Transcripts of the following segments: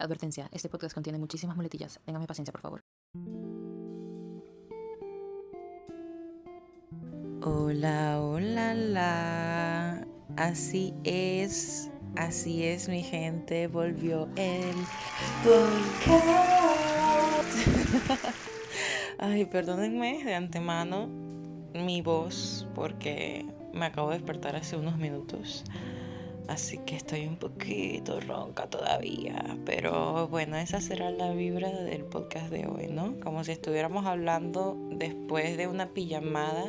Advertencia, este podcast contiene muchísimas muletillas. Téngame paciencia, por favor. Hola, hola, la. Así es, mi gente. Volvió el podcast. Ay, perdónenme de antemano mi voz porque me acabo de despertar hace unos minutos. Así que estoy un poquito ronca todavía. Pero bueno, esa será la vibra del podcast de hoy, ¿no? Como si estuviéramos hablando después de una pijamada,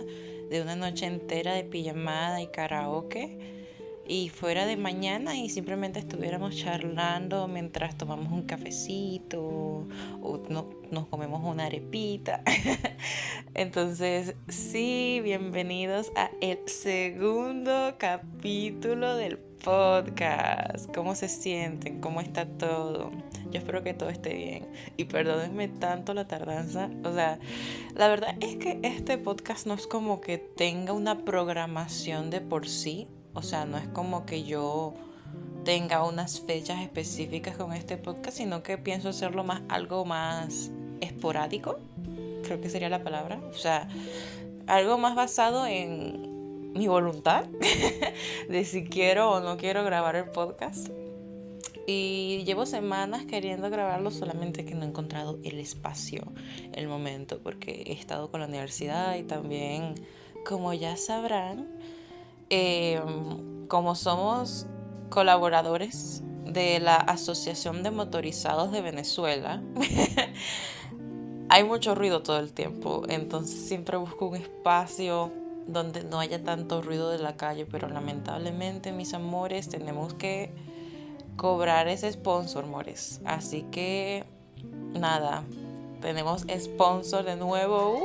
de una noche entera de pijamada y karaoke. Y fuera de mañana y simplemente estuviéramos charlando mientras tomamos un cafecito o nos comemos una arepita. Entonces, sí, bienvenidos a el segundo capítulo del podcast. ¿Cómo se sienten? ¿Cómo está todo? Yo espero que todo esté bien. Y perdónenme tanto la tardanza. O sea, la verdad es que este podcast no es como que tenga una programación de por sí. O sea, no es como que yo tenga unas fechas específicas con este podcast, sino que pienso hacerlo algo más esporádico, creo que sería la palabra. O sea, algo más basado en mi voluntad de si quiero o no quiero grabar el podcast. Y llevo semanas queriendo grabarlo, solamente que no he encontrado el espacio, el momento, porque he estado con la universidad y también, como ya sabrán, como somos colaboradores de la Asociación de Motorizados de Venezuela, hay mucho ruido todo el tiempo, entonces siempre busco un espacio donde no haya tanto ruido de la calle, pero lamentablemente, mis amores, tenemos que cobrar ese sponsor, amores. Así que nada, tenemos sponsor de nuevo.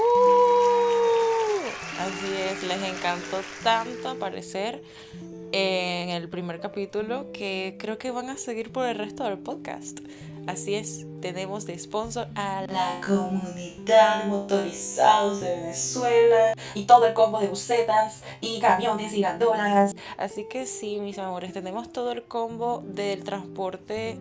Así es, les encantó tanto aparecer en el primer capítulo que creo que van a seguir por el resto del podcast. Así es, tenemos de sponsor a la Comunidad de Motorizados de Venezuela y todo el combo de busetas y camiones y gandolas. Así que sí, mis amores, tenemos todo el combo del transporte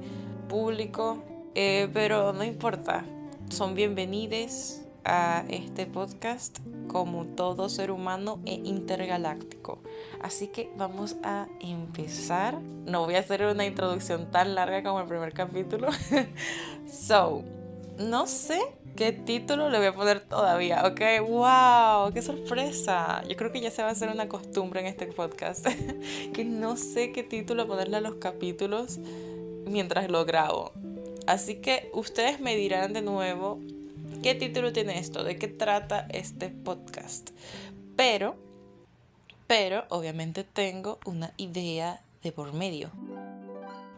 público, pero no importa, son bienvenidos a este podcast como todo ser humano e intergaláctico. Así que vamos a empezar. No voy a hacer una introducción tan larga como el primer capítulo. No sé qué título le voy a poner todavía, ¿ok? ¡Wow! ¡Qué sorpresa! Yo creo que ya se va a hacer una costumbre en este podcast. Que no sé qué título ponerle a los capítulos mientras lo grabo. Así que ustedes me dirán de nuevo qué título tiene esto, de qué trata este podcast. Pero obviamente tengo una idea de por medio.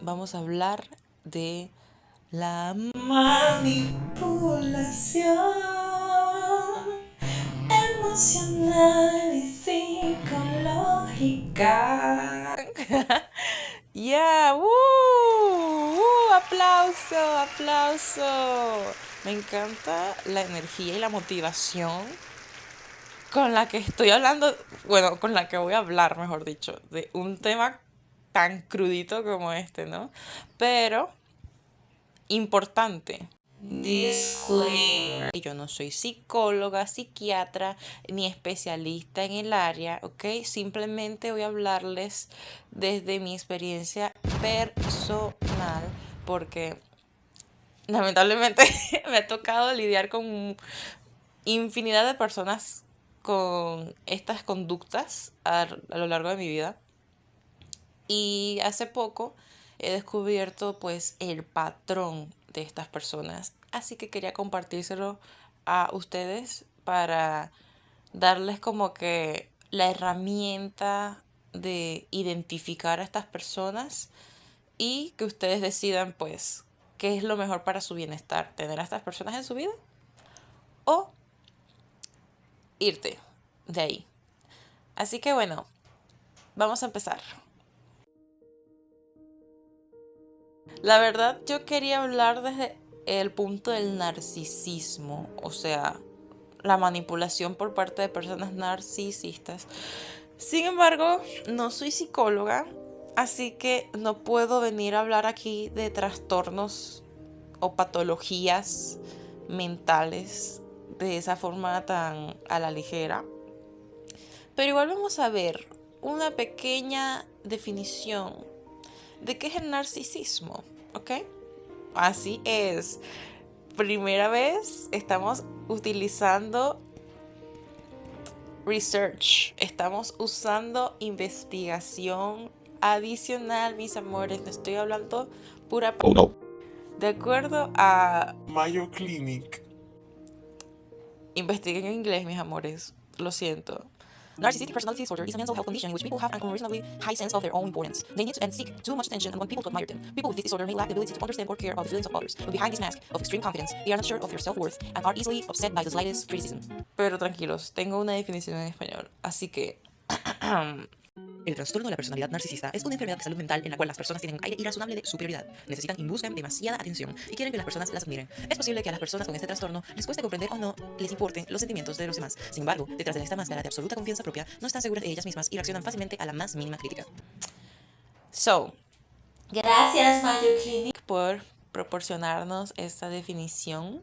Vamos a hablar de la manipulación emocional y psicológica. Yeah, aplauso, aplauso. Me encanta la energía y la motivación con la que estoy hablando, bueno, con la que voy a hablar, mejor dicho, de un tema tan crudito como este, ¿no? Pero importante. Disclaimer. Yo no soy psicóloga, psiquiatra, ni especialista en el área, ¿ok? Simplemente voy a hablarles desde mi experiencia personal, porque lamentablemente me ha tocado lidiar con infinidad de personas con estas conductas a lo largo de mi vida. Y hace poco he descubierto pues el patrón de estas personas. Así que quería compartírselo a ustedes para darles como que la herramienta de identificar a estas personas y que ustedes decidan pues qué es lo mejor para su bienestar, tener a estas personas en su vida o irte de ahí. Así que bueno, vamos a empezar. La verdad, yo quería hablar desde el punto del narcisismo, o sea, la manipulación por parte de personas narcisistas. Sin embargo, no soy psicóloga, Así que no puedo venir a hablar aquí de trastornos o patologías mentales de esa forma tan a la ligera. Pero igual vamos a ver una pequeña definición de qué es el narcisismo, ¿ok? Así es. Primera vez estamos utilizando research, estamos usando investigación adicional, mis amores. No estoy hablando pura... Oh no. De acuerdo a... Mayo Clinic. Investiguen en inglés, mis amores. Lo siento. Narcissistic personality disorder is a mental health condition in which people have an unreasonably high sense of their own importance. They need and seek too much attention and want people to admire them. People with this disorder may lack the ability to understand or care about the feelings of others, but behind this mask of extreme confidence, they are not sure of their self-worth and are easily upset by the slightest criticism. Pero tranquilos, tengo una definición en español, así que... El trastorno de la personalidad narcisista es una enfermedad de salud mental en la cual las personas tienen un aire irrazonable de superioridad, necesitan y buscan demasiada atención y quieren que las personas las admiren. Es posible que a las personas con este trastorno les cueste comprender o no les importen los sentimientos de los demás. Sin embargo, detrás de esta máscara de absoluta confianza propia, no están seguras de ellas mismas y reaccionan fácilmente a la más mínima crítica. So, gracias Mayo Clinic por proporcionarnos esta definición.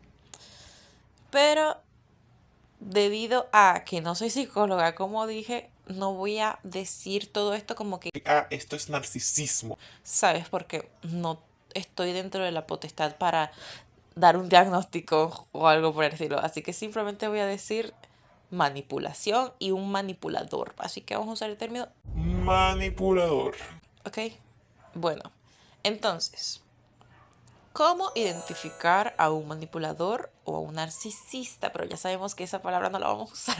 Pero debido a que no soy psicóloga, como dije, no voy a decir todo esto como que... Ah, esto es narcisismo. ¿Sabes? Porque no estoy dentro de la potestad para dar un diagnóstico o algo por el estilo. Así que simplemente voy a decir manipulación y un manipulador. Así que vamos a usar el término Manipulador. ¿ok? Bueno, entonces, ¿cómo identificar a un manipulador o a un narcisista? Pero ya sabemos que esa palabra no la vamos a usar.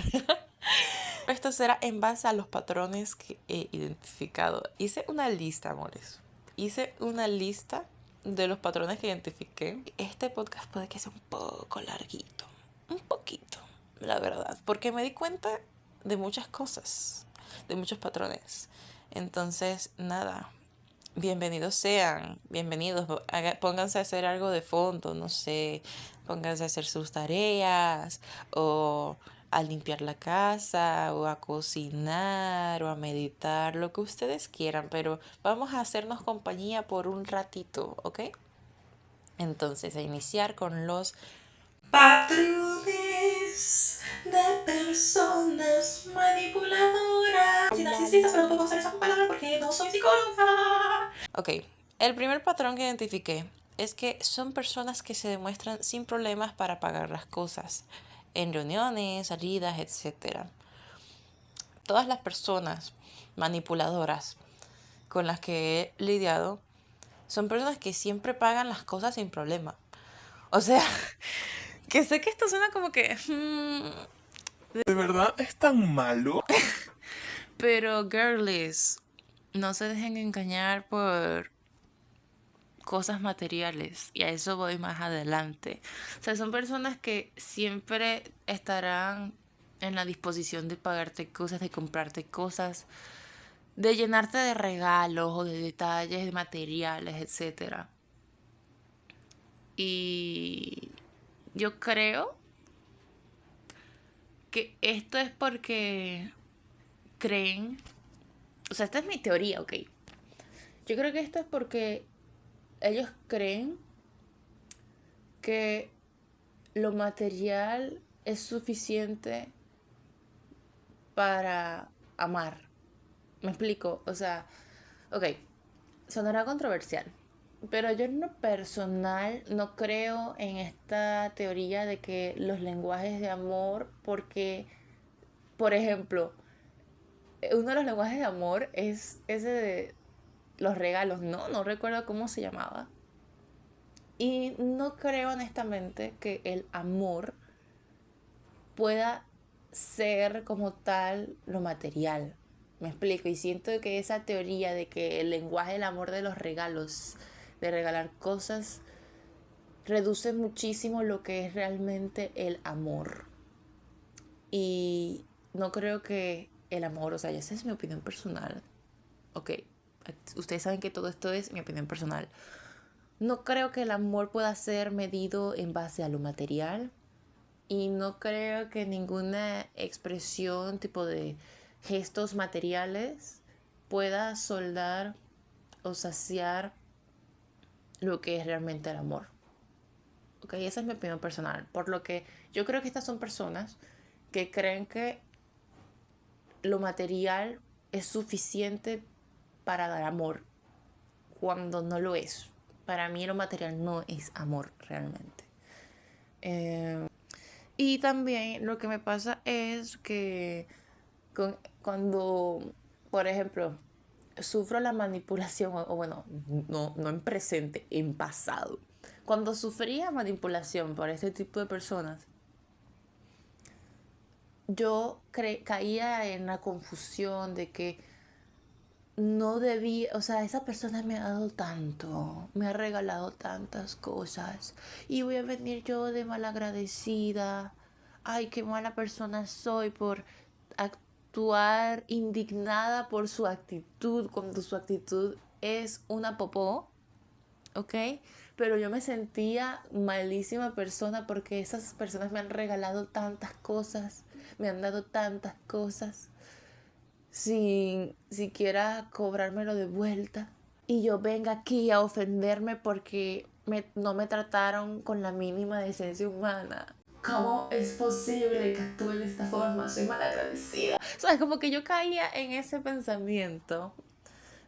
Esto será en base a los patrones que he identificado. Hice una lista, amores. Hice una lista de los patrones que identifiqué. Este podcast puede que sea un poco larguito. Un poquito, la verdad. Porque me di cuenta de muchas cosas, de muchos patrones. Entonces, nada, bienvenidos sean, bienvenidos. Pónganse a hacer algo de fondo, no sé, pónganse a hacer sus tareas o a limpiar la casa o a cocinar o a meditar, lo que ustedes quieran, pero vamos a hacernos compañía por un ratito, ¿ok? Entonces, a iniciar con los patrones de personas manipuladoras y narcisistas, pero no puedo usar esa palabra porque no soy psicóloga. Ok, el primer patrón que identifiqué es que son personas que se demuestran sin problemas para pagar las cosas, en reuniones, salidas, etc. Todas las personas manipuladoras con las que he lidiado son personas que siempre pagan las cosas sin problema. O sea, que sé que esto suena como que... ¿De verdad es tan malo? Pero, girlies, no se dejen engañar por cosas materiales. Y a eso voy más adelante. O sea, son personas que siempre estarán en la disposición de pagarte cosas, de comprarte cosas, de llenarte de regalos o de detalles, de materiales, etc. Y yo creo que esto es porque creen, o sea, esta es mi teoría, ¿ok? Yo creo que esto es porque ellos creen que lo material es suficiente para amar. ¿Me explico? O sea, ok, sonará controversial, pero yo en lo personal no creo en esta teoría de que los lenguajes de amor, porque, por ejemplo, uno de los lenguajes de amor es ese de los regalos, no recuerdo cómo se llamaba. Y no creo honestamente que el amor pueda ser como tal lo material. Me explico, y siento que esa teoría de que el lenguaje del amor de los regalos, de regalar cosas, reduce muchísimo lo que es realmente el amor. Y no creo que el amor, o sea, esa es mi opinión personal. Ok, ustedes saben que todo esto es mi opinión personal. No creo que el amor pueda ser medido en base a lo material. Y no creo que ninguna expresión tipo de gestos materiales pueda soldar o saciar lo que es realmente el amor. Ok, esa es mi opinión personal. Por lo que yo creo que estas son personas que creen que lo material es suficiente para dar amor, cuando no lo es. Para mí lo material no es amor realmente. Y también lo que me pasa es que cuando, por ejemplo, sufro la manipulación, o bueno, no en presente, en pasado. Cuando sufría manipulación por este tipo de personas, yo caía en la confusión de que no debía, o sea, esa persona me ha dado tanto, me ha regalado tantas cosas y voy a venir yo de malagradecida. Ay, qué mala persona soy por actuar indignada por su actitud, cuando su actitud es una popó, ¿ok? Pero yo me sentía malísima persona porque esas personas me han regalado tantas cosas, me han dado tantas cosas sin siquiera cobrármelo de vuelta. Y yo venga aquí a ofenderme porque no me trataron con la mínima decencia humana. ¿Cómo es posible que actúe de esta forma? Soy malagradecida. ¿Sabes? Como que yo caía en ese pensamiento.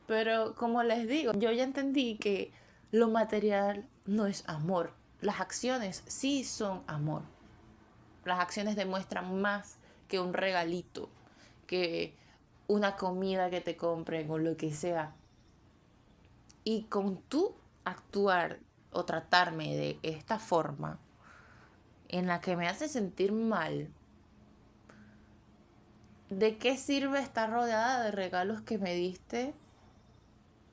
Pero como les digo, yo ya entendí que lo material no es amor. Las acciones sí son amor. Las acciones demuestran más que un regalito, que una comida que te compren o lo que sea. Y con tú actuar o tratarme de esta forma en la que me hace sentir mal, ¿de qué sirve estar rodeada de regalos que me diste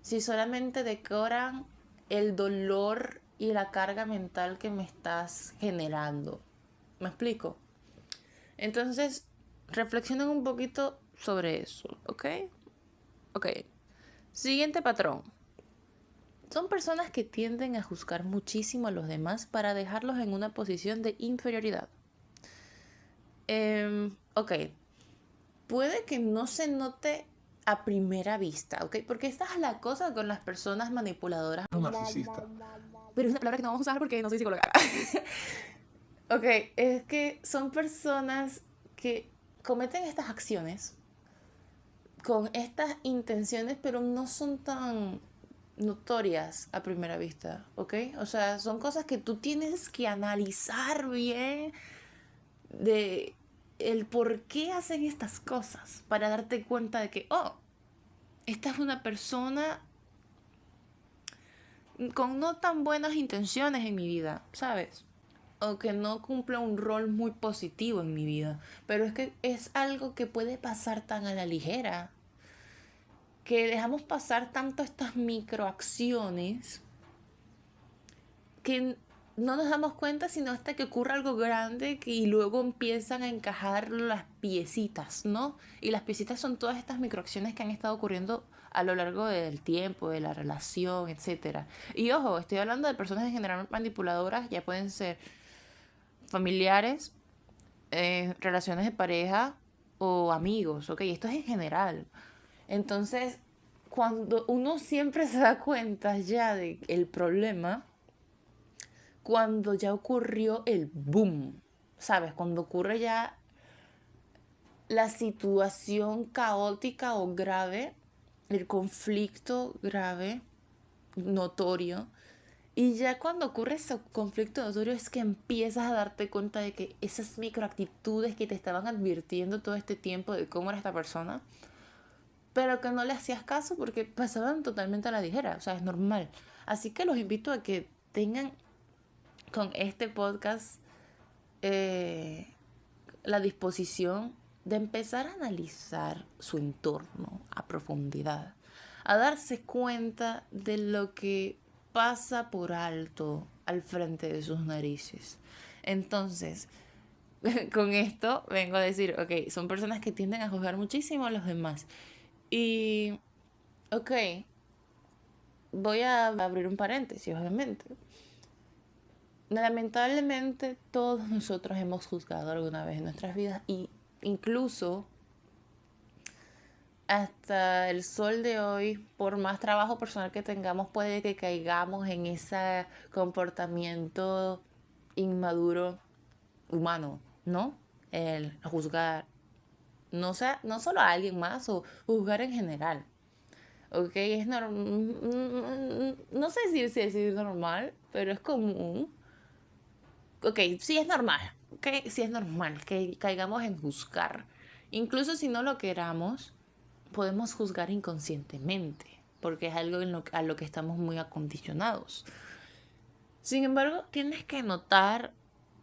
si solamente decoran el dolor y la carga mental que me estás generando? ¿Me explico? Entonces, reflexionen un poquito sobre eso, ¿ok? Ok. Siguiente patrón. Son personas que tienden a juzgar muchísimo a los demás para dejarlos en una posición de inferioridad. Ok. Puede que no se note a primera vista, ¿ok? Porque esta es la cosa con las personas manipuladoras. Narcisista. Pero es una palabra que no vamos a usar porque no soy psicóloga. Ok, es que son personas que cometen estas acciones con estas intenciones, pero no son tan notorias a primera vista, ¿ok? O sea, son cosas que tú tienes que analizar bien de el por qué hacen estas cosas para darte cuenta de que, oh, esta es una persona con no tan buenas intenciones en mi vida, ¿sabes? O que no cumple un rol muy positivo en mi vida. Pero es que es algo que puede pasar tan a la ligera, que dejamos pasar tanto estas microacciones que no nos damos cuenta sino hasta que ocurre algo grande y luego empiezan a encajar las piecitas, ¿no? Y las piecitas son todas estas microacciones que han estado ocurriendo a lo largo del tiempo, de la relación, etcétera. Y ojo, estoy hablando de personas en general manipuladoras, ya pueden ser familiares, relaciones de pareja o amigos, ¿ok? Esto es en general. Entonces, cuando uno siempre se da cuenta ya del problema, cuando ya ocurrió el boom, ¿sabes? Cuando ocurre ya la situación caótica o grave, el conflicto grave, notorio, y ya cuando ocurre ese conflicto notorio es que empiezas a darte cuenta de que esas microactitudes que te estaban advirtiendo todo este tiempo de cómo era esta persona, pero que no le hacías caso porque pasaban totalmente a la ligera, o sea, es normal. Así que los invito a que tengan con este podcast la disposición de empezar a analizar su entorno a profundidad, a darse cuenta de lo que pasa por alto al frente de sus narices. Entonces, con esto vengo a decir, ok, son personas que tienden a juzgar muchísimo a los demás. Y, ok, voy a abrir un paréntesis, obviamente. Lamentablemente todos nosotros hemos juzgado alguna vez en nuestras vidas y incluso hasta el sol de hoy, por más trabajo personal que tengamos, puede que caigamos en ese comportamiento inmaduro humano, ¿no? El juzgar, no solo a alguien más, o juzgar en general. ¿Ok? Es normal, no sé si es normal, pero es común. Ok, sí es normal, ok, sí es normal que caigamos en juzgar. Incluso si no lo queramos, podemos juzgar inconscientemente, porque es algo a lo que estamos muy acondicionados. Sin embargo, tienes que notar,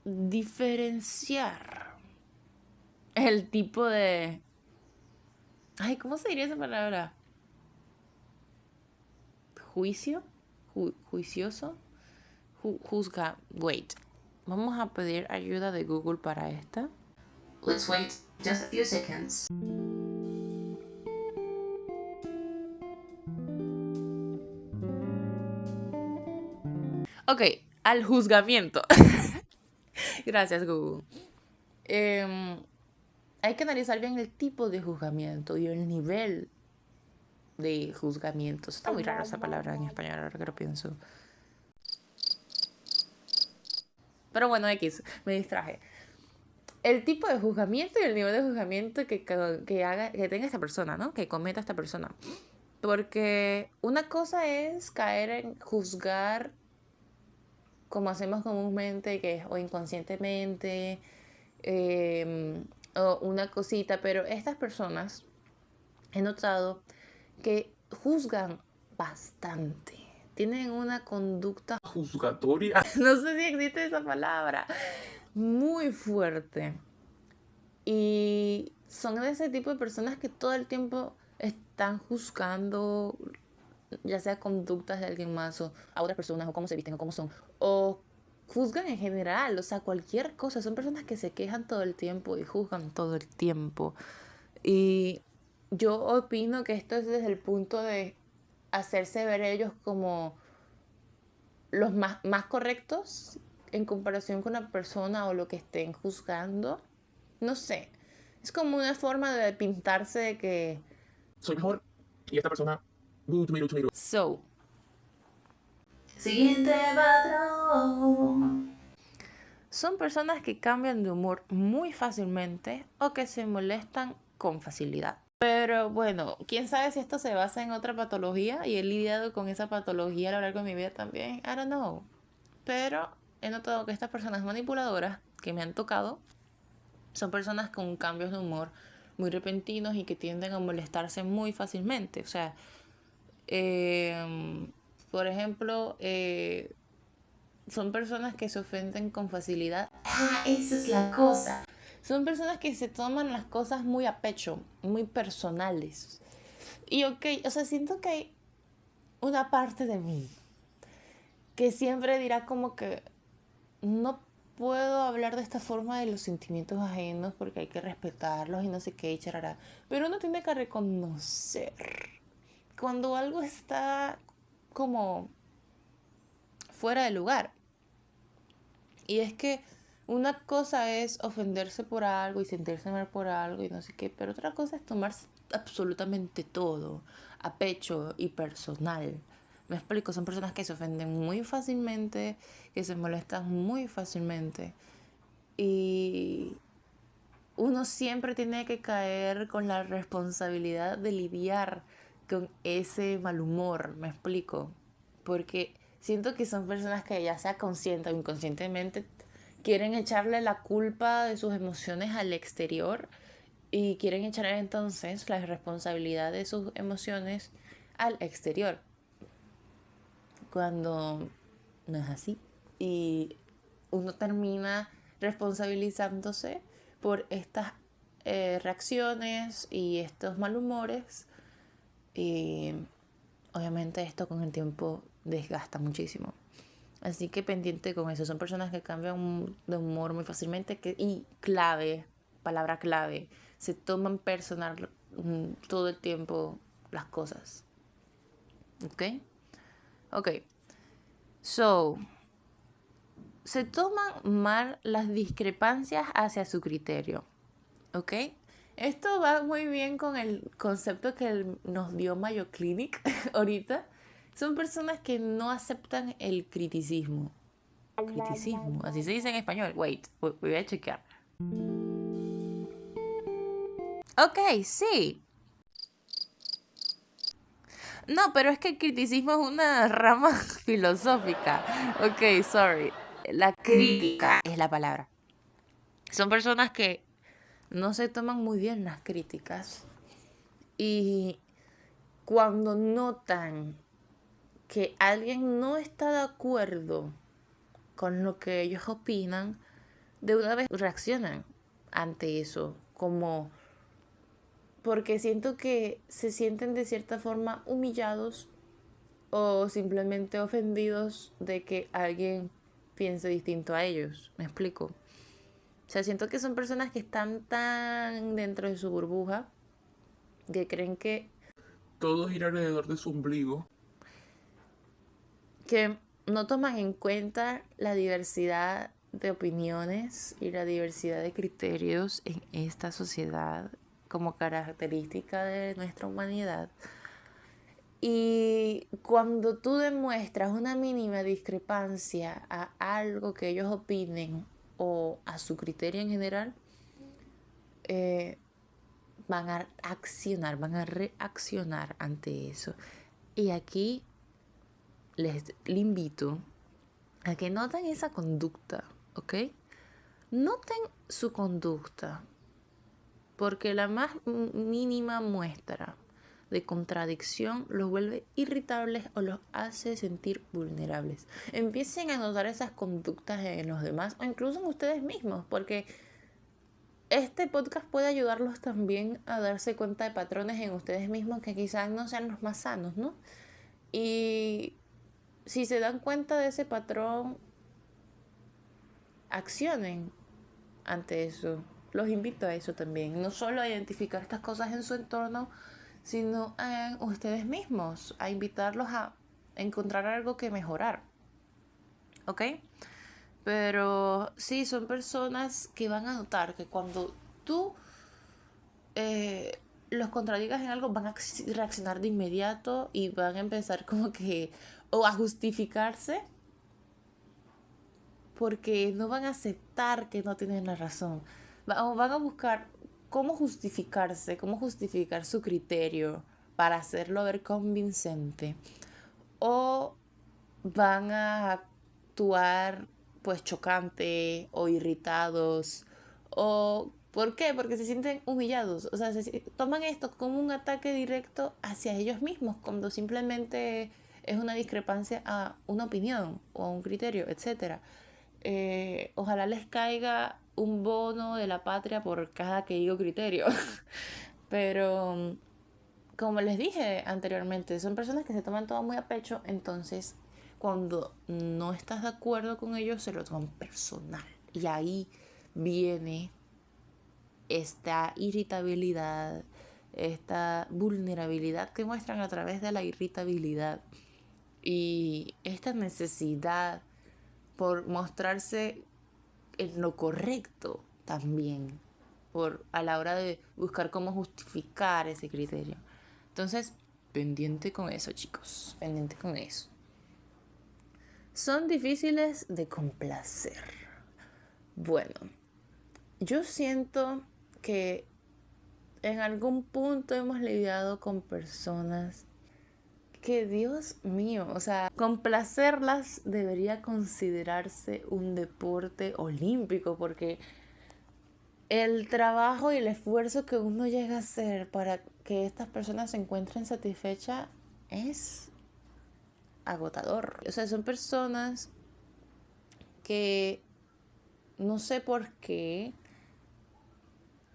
diferenciar el tipo de... Ay, ¿cómo se diría esa palabra? ¿Juicio? ¿Juicioso? Juzga. Wait. Vamos a pedir ayuda de Google para esta. Let's wait just a few seconds. Ok, al juzgamiento. Gracias, Google. Hay que analizar bien el tipo de juzgamiento y el nivel de juzgamiento. Está muy raro esa palabra en español, ahora que lo pienso. Pero bueno, X, me distraje. El tipo de juzgamiento y el nivel de juzgamiento que tenga esta persona, ¿no? Que cometa esta persona. Porque una cosa es caer en juzgar como hacemos comúnmente, que es o inconscientemente, o una cosita, pero estas personas he notado que juzgan bastante. Tienen una conducta, Juzgatoria. no sé si existe esa palabra, muy fuerte. Y son de ese tipo de personas que todo el tiempo están juzgando, ya sea conductas de alguien más o a otras personas, o cómo se visten, o cómo son, o juzgan en general, o sea, cualquier cosa. Son personas que se quejan todo el tiempo y juzgan todo el tiempo. Y yo opino que esto es desde el punto de hacerse ver ellos como los más correctos en comparación con la persona o lo que estén juzgando. No sé, es como una forma de pintarse de que... Soy mejor. Y esta persona. So, Siguiente patrón. son personas que cambian de humor muy fácilmente o que se molestan con facilidad. Pero bueno, quién sabe si esto se basa en otra patología y he lidiado con esa patología a lo largo de mi vida también. I don't know. Pero he notado que estas personas manipuladoras que me han tocado son personas con cambios de humor muy repentinos y que tienden a molestarse muy fácilmente. O sea, por ejemplo, son personas que se ofenden con facilidad. Ah, esa es la cosa. Son personas que se toman las cosas muy a pecho, muy personales. Y ok, o sea, siento que hay una parte de mí que siempre dirá como que no puedo hablar de esta forma de los sentimientos ajenos porque hay que respetarlos y no sé qué y charará. Pero uno tiene que reconocer cuando algo está como fuera de lugar. Y es que una cosa es ofenderse por algo y sentirse mal por algo y no sé qué, pero otra cosa es tomarse absolutamente todo a pecho y personal. Me explico, son personas que se ofenden muy fácilmente, que se molestan muy fácilmente. Y uno siempre tiene que caer con la responsabilidad de lidiar con ese mal humor, me explico. Porque siento que son personas que ya sea consciente o inconscientemente quieren echarle la culpa de sus emociones al exterior y quieren echarle entonces la responsabilidad de sus emociones al exterior. Cuando no es así. Y uno termina responsabilizándose por estas reacciones y estos malhumores. Y obviamente esto con el tiempo desgasta muchísimo. Así que pendiente con eso. Son personas que cambian de humor muy fácilmente y clave, palabra clave, se toman personal todo el tiempo las cosas. ¿Ok? Ok. So, se toman mal las discrepancias hacia su criterio. ¿Ok? Esto va muy bien con el concepto que nos dio Mayo Clinic ahorita. Son personas que no aceptan el criticismo. Criticismo, así se dice en español. Wait, voy a chequear. Ok, sí. No, pero es que el criticismo es una rama filosófica. Ok, sorry. La crítica es la palabra. Son personas que no se toman muy bien las críticas. Y cuando notan que alguien no está de acuerdo con lo que ellos opinan, de una vez reaccionan ante eso, como porque siento que se sienten de cierta forma humillados o simplemente ofendidos de que alguien piense distinto a ellos. ¿Me explico? O sea, siento que son personas que están tan dentro de su burbuja que creen Todo gira alrededor de su ombligo. que no toman en cuenta la diversidad de opiniones y la diversidad de criterios en esta sociedad como característica de nuestra humanidad. Y cuando tú demuestras una mínima discrepancia a algo que ellos opinen o a su criterio en general, van a accionar, van a reaccionar ante eso. Y aquí les invito a que noten esa conducta, ¿ok? Noten su conducta, porque la más mínima muestra de contradicción los vuelve irritables o los hace sentir vulnerables. Empiecen a notar esas conductas en los demás o incluso en ustedes mismos, porque este podcast puede ayudarlos también a darse cuenta de patrones en ustedes mismos que quizás no sean los más sanos, ¿no? Y si se dan cuenta de ese patrón, accionen ante eso. Los invito a eso también. No solo a identificar estas cosas en su entorno, sino en ustedes mismos, a invitarlos a encontrar algo que mejorar. ¿Ok? Pero sí, son personas que van a notar que cuando tú los contradigas en algo, van a reaccionar de inmediato y van a empezar como que o a justificarse porque no van a aceptar que no tienen la razón. Van a buscar cómo justificarse, cómo justificar su criterio para hacerlo ver convincente. O van a actuar pues chocante o irritados. O ¿por qué? Porque se sienten humillados. O sea, toman esto como un ataque directo hacia ellos mismos, cuando simplemente es una discrepancia a una opinión o a un criterio, etcétera. Ojalá les caiga un bono de la patria por cada que digo criterio. Pero como les dije anteriormente, son personas que se toman todo muy a pecho, entonces cuando no estás de acuerdo con ellos se lo toman personal. Y ahí viene esta irritabilidad, esta vulnerabilidad que muestran a través de la irritabilidad y esta necesidad por mostrarse en lo correcto también, a la hora de buscar cómo justificar ese criterio. Entonces, pendiente con eso, chicos, pendiente con eso. Son difíciles de complacer. Bueno, yo siento que en algún punto hemos lidiado con personas que, Dios mío, o sea, complacerlas debería considerarse un deporte olímpico, porque el trabajo y el esfuerzo que uno llega a hacer para que estas personas se encuentren satisfechas es agotador. O sea, son personas que no sé por qué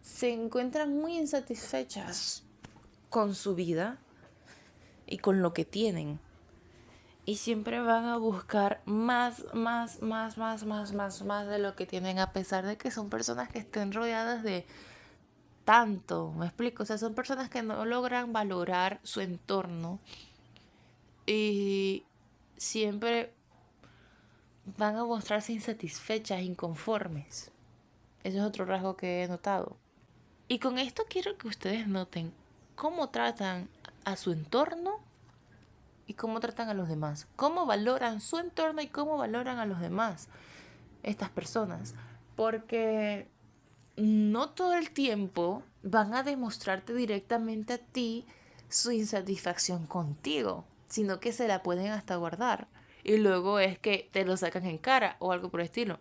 se encuentran muy insatisfechas con su vida y con lo que tienen. Y siempre van a buscar más de lo que tienen, a pesar de que son personas que estén rodeadas de tanto, ¿me explico? O sea, son personas que no logran valorar su entorno y siempre van a mostrarse insatisfechas, inconformes. Eso es otro rasgo que he notado. Y con esto quiero que ustedes noten cómo tratan a su entorno y cómo tratan a los demás. Cómo valoran su entorno y cómo valoran a los demás, estas personas. Porque no todo el tiempo van a demostrarte directamente a ti su insatisfacción contigo, sino que se la pueden hasta guardar. Y luego es que te lo sacan en cara o algo por el estilo.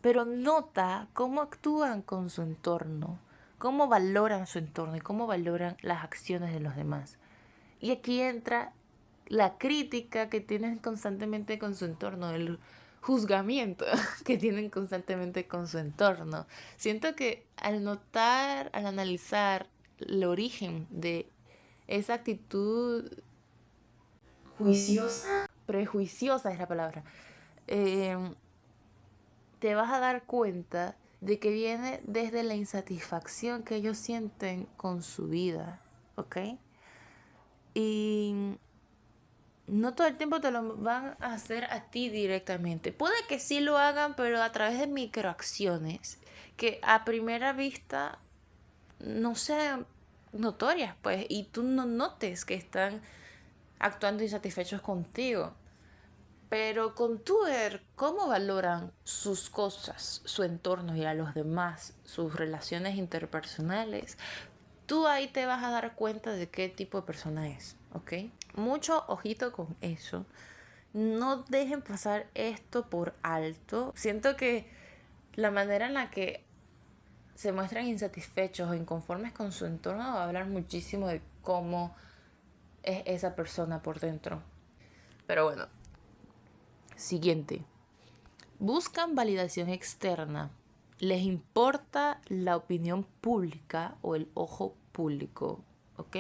Pero nota cómo actúan con su entorno, cómo valoran su entorno y cómo valoran las acciones de los demás. Y aquí entra la crítica que tienen constantemente con su entorno, el juzgamiento que tienen constantemente con su entorno. Siento que al notar, al analizar el origen de esa actitud juiciosa, prejuiciosa es la palabra, te vas a dar cuenta de que viene desde la insatisfacción que ellos sienten con su vida, ¿ok? Y no todo el tiempo te lo van a hacer a ti directamente. Puede que sí lo hagan, pero a través de microacciones que a primera vista no sean notorias, pues, y tú no notes que están actuando insatisfechos contigo. Pero con tu ver cómo valoran sus cosas, su entorno y a los demás, sus relaciones interpersonales, tú ahí te vas a dar cuenta de qué tipo de persona es, ¿ok? Mucho ojito con eso. No dejen pasar esto por alto. Siento que la manera en la que se muestran insatisfechos o inconformes con su entorno va a hablar muchísimo de cómo es esa persona por dentro. Pero bueno, siguiente. Buscan validación externa. Les importa la opinión pública o el ojo público, ¿ok?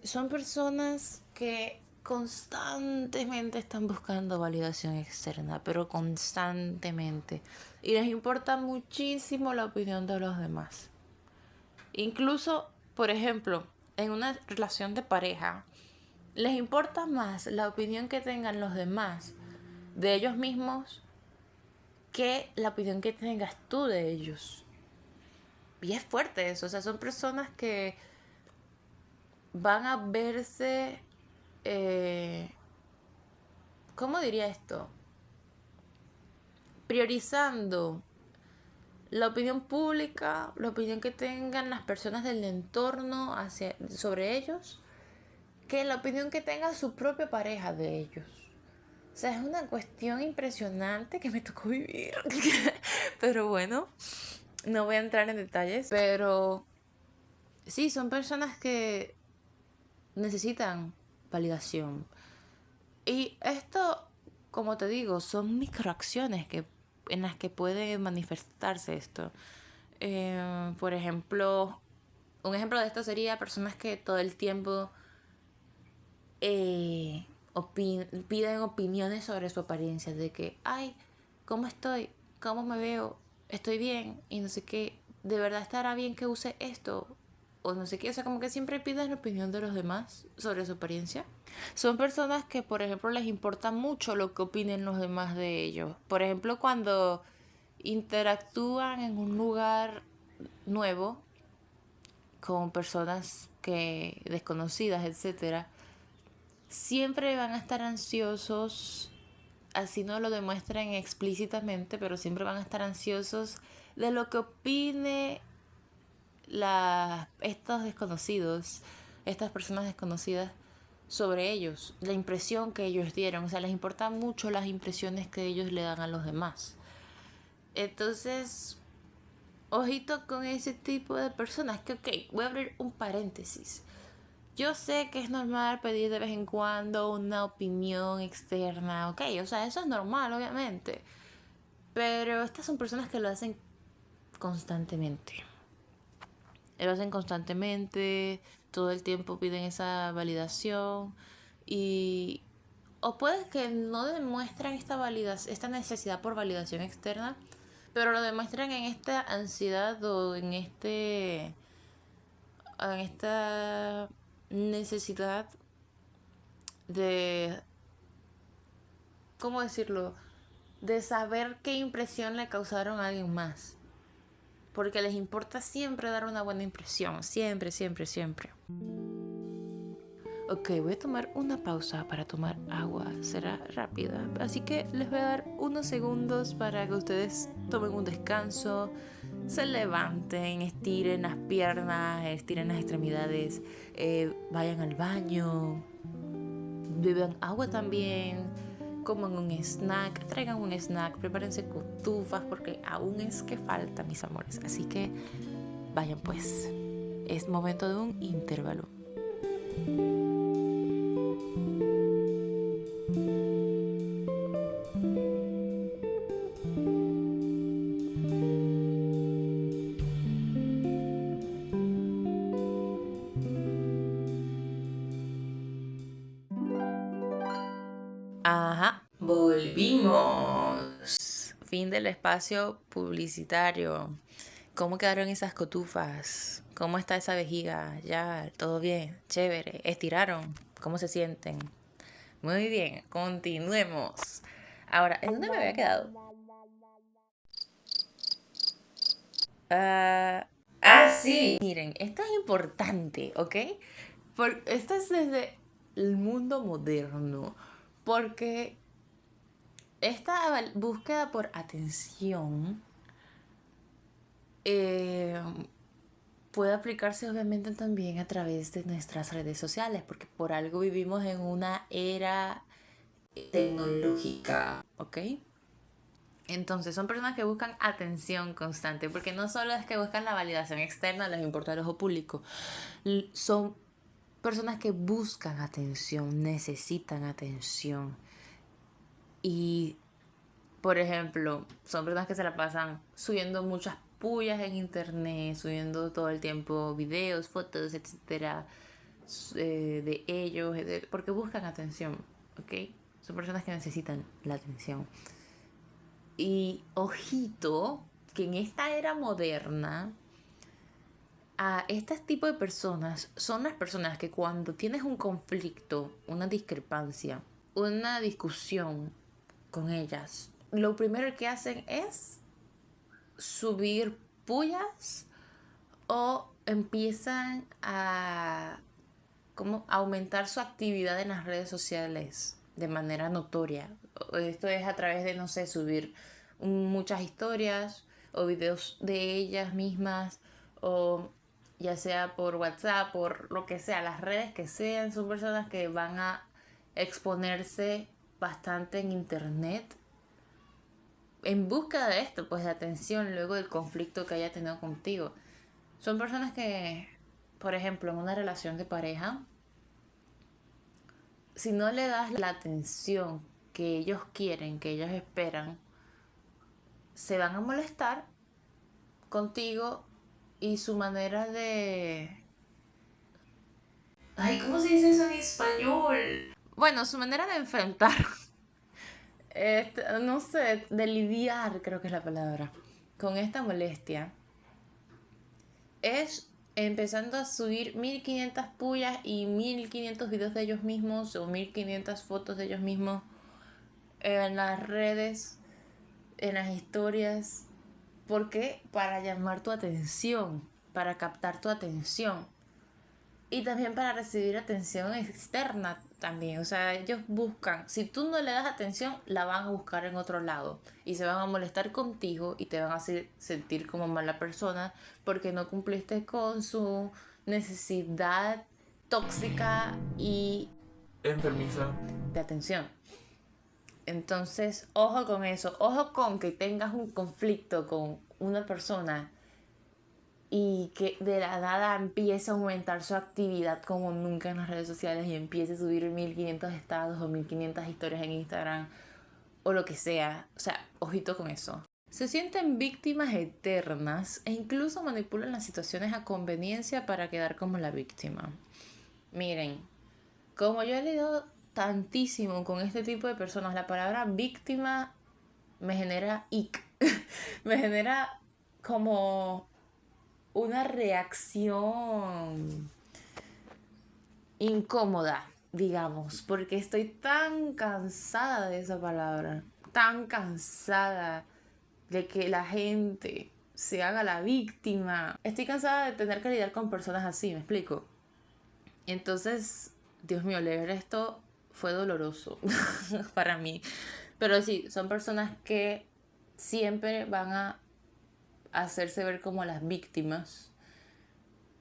Son personas que constantemente están buscando validación externa, pero constantemente. Y les importa muchísimo la opinión de los demás. Incluso, por ejemplo, en una relación de pareja, les importa más la opinión que tengan los demás de ellos mismos que la opinión que tengas tú de ellos. Y es fuerte eso, o sea, son personas que van a verse, ¿cómo diría esto? Priorizando la opinión pública, la opinión que tengan las personas del entorno sobre ellos, que la opinión que tenga su propia pareja de ellos. O sea, es una cuestión impresionante que me tocó vivir. Pero bueno, no voy a entrar en detalles. Pero sí, son personas que necesitan validación. Y esto, como te digo, son microacciones en las que puede manifestarse esto. Por ejemplo, un ejemplo de esto sería personas que todo el tiempo piden opiniones sobre su apariencia, de que, ay, ¿cómo estoy? ¿Cómo me veo? ¿Estoy bien? Y no sé qué, ¿de verdad estará bien que use esto? O no sé qué, o sea, como que siempre piden la opinión de los demás sobre su apariencia. Son personas que, por ejemplo, les importa mucho lo que opinen los demás de ellos. Por ejemplo, cuando interactúan en un lugar nuevo con personas que desconocidas, etcétera, siempre van a estar ansiosos, así no lo demuestran explícitamente, pero siempre van a estar ansiosos de lo que opine estos desconocidos, estas personas desconocidas sobre ellos, la impresión que ellos dieron. O sea, les importan mucho las impresiones que ellos le dan a los demás. Entonces, ojito con ese tipo de personas que, ok, voy a abrir un paréntesis. Yo sé que es normal pedir de vez en cuando una opinión externa, ok, o sea, eso es normal, obviamente. Pero estas son personas que lo hacen constantemente. Lo hacen constantemente, todo el tiempo piden esa validación y... O puede que no demuestran esta necesidad por validación externa, pero lo demuestran en esta ansiedad o en esta necesidad de, ¿cómo decirlo? De saber qué impresión le causaron a alguien más. porque les importa siempre dar una buena impresión, siempre, siempre, siempre. Ok, voy a tomar una pausa para tomar agua, será rápida, así que les voy a dar unos segundos para que ustedes tomen un descanso, se levanten, estiren las piernas, estiren las extremidades, vayan al baño, beban agua también, coman un snack, traigan un snack, prepárense cotufas porque aún es que falta, mis amores. Así que vayan pues, es momento de un intervalo. Ajá, volvimos. Fin del espacio publicitario. ¿Cómo quedaron esas cotufas? ¿Cómo está esa vejiga? Ya, todo bien, chévere. ¿Estiraron? ¿Cómo se sienten? Muy bien, continuemos. Ahora, ¿en dónde me había quedado? Sí. Miren, esto es importante, ¿ok? Esto es desde el mundo moderno. Porque esta búsqueda por atención puede aplicarse obviamente también a través de nuestras redes sociales, porque por algo vivimos en una era tecnológica, ¿ok? Entonces son personas que buscan atención constante, porque no solo es que buscan la validación externa, les importa el ojo público, son personas que buscan atención, necesitan atención. Y, por ejemplo, son personas que se la pasan subiendo muchas pullas en internet, subiendo todo el tiempo videos, fotos, etcétera, de ellos, porque buscan atención, ¿ok? Son personas que necesitan la atención. Y ojito, que en esta era moderna, a este tipo de personas son las personas que cuando tienes un conflicto, una discrepancia, una discusión con ellas, lo primero que hacen es subir pullas o empiezan a aumentar su actividad en las redes sociales de manera notoria. Esto es a través de, no sé, subir muchas historias o videos de ellas mismas, o ya sea por WhatsApp, por lo que sea, las redes que sean. Son personas que van a exponerse bastante en internet en busca de esto, pues de atención luego del conflicto que haya tenido contigo. Son personas que, por ejemplo, en una relación de pareja, si no le das la atención que ellos quieren, que ellos esperan, se van a molestar contigo y su manera de... Ay, ¿cómo se dice eso en español? Bueno, su manera de enfrentar, no sé, de lidiar, creo que es la palabra, con esta molestia, es empezando a subir 1500 pullas y 1500 videos de ellos mismos o 1500 fotos de ellos mismos en las redes, en las historias. ¿Por qué? Para llamar tu atención, para captar tu atención. Y también para recibir atención externa también. O sea, ellos buscan, si tú no le das atención, la van a buscar en otro lado. Y se van a molestar contigo y te van a hacer sentir como mala persona porque no cumpliste con su necesidad tóxica y Enfermiza. de atención. Entonces, ojo con eso. Ojo con que tengas un conflicto con una persona y que de la nada empiece a aumentar su actividad como nunca en las redes sociales y empiece a subir 1500 estados o 1500 historias en Instagram o lo que sea. O sea, ojito con eso. Se sienten víctimas eternas e incluso manipulan las situaciones a conveniencia para quedar como la víctima. Miren, como yo he leído tantísimo con este tipo de personas, la palabra víctima me genera ick. Me genera como una reacción incómoda, digamos, porque estoy tan cansada de esa palabra, tan cansada de que la gente se haga la víctima. Estoy cansada de tener que lidiar con personas así, ¿me explico? Entonces, Dios mío, leer esto fue doloroso para mí. Pero sí, son personas que siempre van a hacerse ver como las víctimas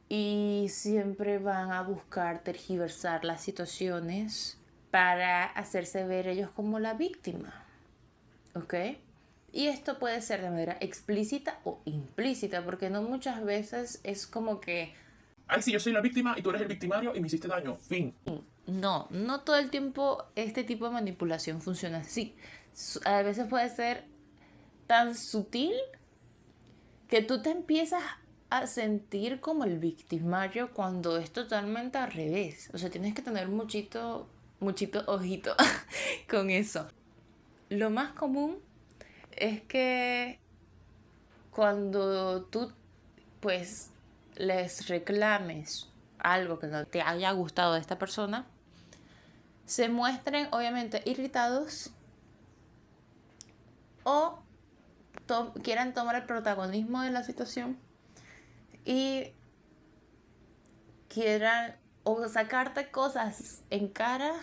y siempre van a buscar tergiversar las situaciones para hacerse ver ellos como la víctima. ¿Ok? Y esto puede ser de manera explícita o implícita, porque no muchas veces es como que Ay, sí, yo soy la víctima y tú eres el victimario y me hiciste daño. Fin. no todo el tiempo este tipo de manipulación funciona así. A veces puede ser tan sutil que tú te empiezas a sentir como el victimario cuando es totalmente al revés. O sea, tienes que tener muchito ojito con eso. Lo más común es que cuando tú pues les reclames algo que no te haya gustado de esta persona, se muestren obviamente irritados o quieran tomar el protagonismo de la situación y quieran o sacarte cosas en cara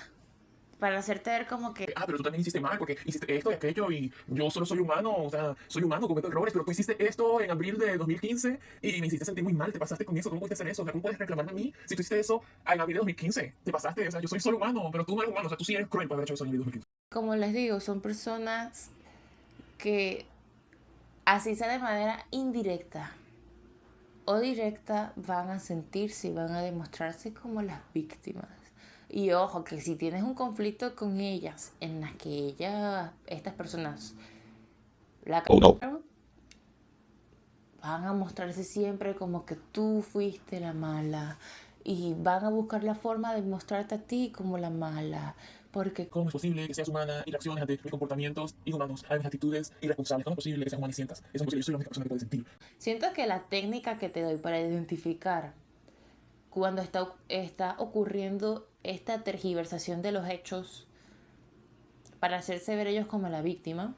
para hacerte ver como que Ah, pero tú también hiciste mal porque hiciste esto y aquello y yo solo soy humano, o sea, soy humano, cometo errores, pero tú hiciste esto en abril de 2015 y me hiciste sentir muy mal, te pasaste con eso, ¿cómo puedes hacer eso? O sea, ¿cómo puedes reclamarme a mí si tú hiciste eso en abril de 2015? Te pasaste, o sea, yo soy solo humano, pero tú no eres humano, o sea, tú sí eres cruel por haber hecho eso en abril de 2015. como les digo, son personas que así sea de manera indirecta o directa van a sentirse y van a demostrarse como las víctimas. Y ojo, que si tienes un conflicto con ellas en las que estas personas la cagaron, van a mostrarse siempre como que tú fuiste la mala y van a buscar la forma de mostrarte a ti como la mala. Porque ¿Cómo es posible que seas humana y reacciones ante mis comportamientos inhumanos, a mis actitudes irresponsables? ¿Cómo es posible que seas humana y sientas? Eso no es posible, yo soy la única persona que puede sentir. siento que la técnica que te doy para identificar cuando está ocurriendo esta tergiversación de los hechos para hacerse ver ellos como la víctima,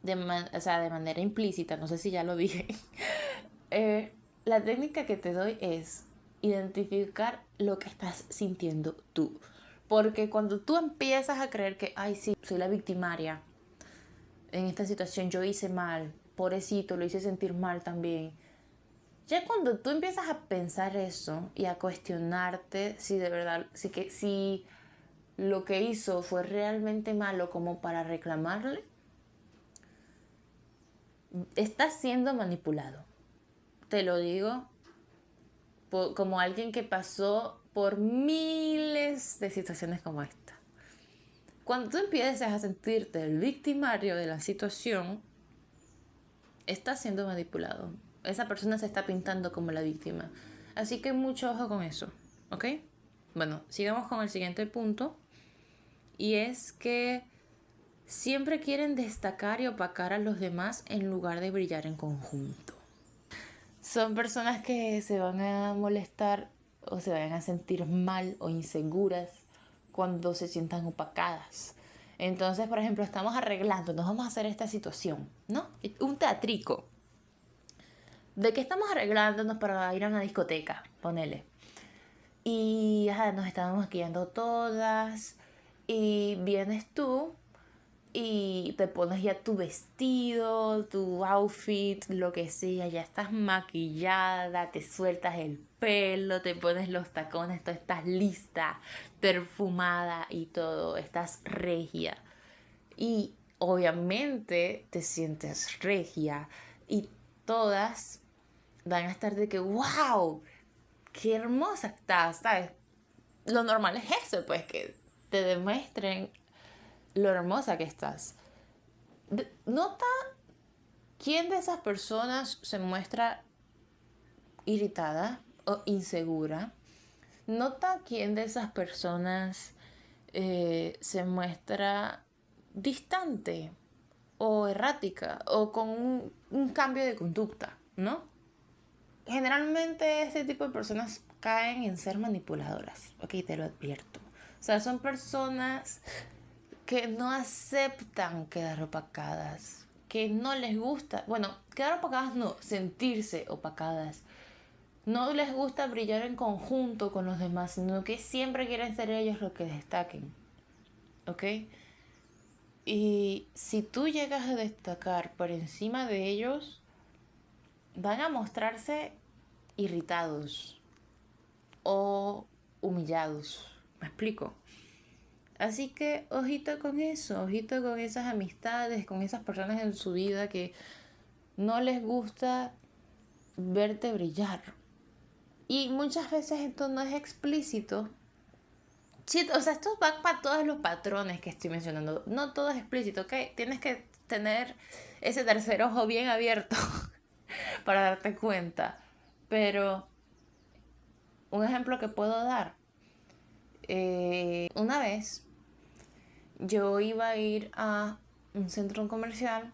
o sea, de manera implícita, no sé si ya lo dije, la técnica que te doy es identificar lo que estás sintiendo tú. Porque cuando tú empiezas a creer que, ay, sí, soy la victimaria, en esta situación yo hice mal, pobrecito, lo hice sentir mal también. Ya cuando tú empiezas a pensar eso y a cuestionarte si de verdad, si lo que hizo fue realmente malo como para reclamarle, estás siendo manipulado. Te lo digo como alguien que pasó por miles de situaciones como esta. Cuando tú empieces a sentirte el victimario de la situación, estás siendo manipulado. Esa persona se está pintando como la víctima. Así que mucho ojo con eso, ¿ok? Bueno, sigamos con el siguiente punto. Y es que siempre quieren destacar y opacar a los demás en lugar de brillar en conjunto. Son personas que se van a molestar o se van a sentir mal o inseguras cuando se sientan opacadas. Entonces, por ejemplo, estamos arreglando, nos vamos a hacer esta situación, ¿no? Un teatrico. ¿De qué estamos arreglándonos para ir a una discoteca? Ponele. Y nos estamos maquillando todas. Y vienes tú y te pones ya tu vestido, tu outfit, lo que sea, ya estás maquillada, te sueltas el pelo, te pones los tacones, tú estás lista, perfumada y todo, estás regia. Y obviamente te sientes regia y todas van a estar de que, wow, qué hermosa estás, ¿sabes? Lo normal es eso, pues que te demuestren lo hermosa que estás. Nota quién de esas personas se muestra irritada o insegura. Nota quién de esas personas se muestra distante o errática o con un cambio de conducta, ¿no? Generalmente este tipo de personas caen en ser manipuladoras, ok, te lo advierto. O sea, son personas que no aceptan quedar opacadas, que no les gusta, bueno, quedar opacadas no, sentirse opacadas. No les gusta brillar en conjunto con los demás, sino que siempre quieren ser ellos los que destaquen. ¿Ok? Y si tú llegas a destacar por encima de ellos, van a mostrarse irritados o humillados. ¿Me explico? Así que ojito con eso, ojito con esas amistades, con esas personas en su vida que no les gusta verte brillar. Y muchas veces esto no es explícito. Sí, o sea, esto va para todos los patrones que estoy mencionando. No todo es explícito, ¿ok? Tienes que tener ese tercer ojo bien abierto para darte cuenta. Pero un ejemplo que puedo dar. Una vez yo iba a ir a un centro comercial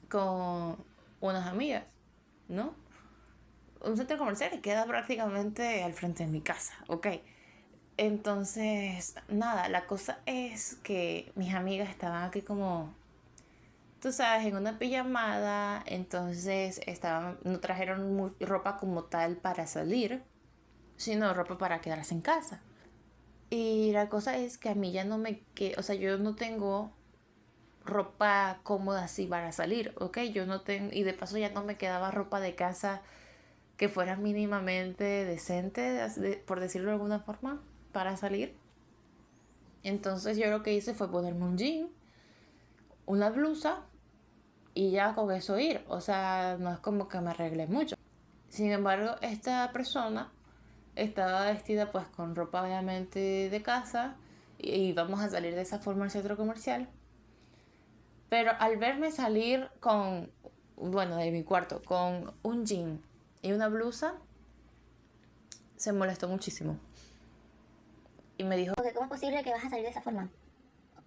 con unas amigas, ¿no? Un centro comercial que queda prácticamente al frente de mi casa, ¿ok? Entonces, nada, la cosa es que mis amigas estaban aquí como, tú sabes, en una pijamada, entonces no trajeron ropa como tal para salir, sino ropa para quedarse en casa. Y la cosa es que a mí ya no me queda, o sea, yo no tengo ropa cómoda así para salir, ¿ok? Yo no tengo, y de paso ya no me quedaba ropa de casa que fuera mínimamente decente, por decirlo de alguna forma, para salir. Entonces yo lo que hice fue ponerme un jean, una blusa y ya con eso ir. O sea, no es como que me arreglé mucho. Sin embargo, esta persona estaba vestida pues con ropa obviamente de casa y vamos a salir de esa forma al centro comercial. Pero al verme salir con, bueno, de mi cuarto, con un jean y una blusa, se molestó muchísimo. Y me dijo, Porque ¿cómo es posible que vas a salir de esa forma?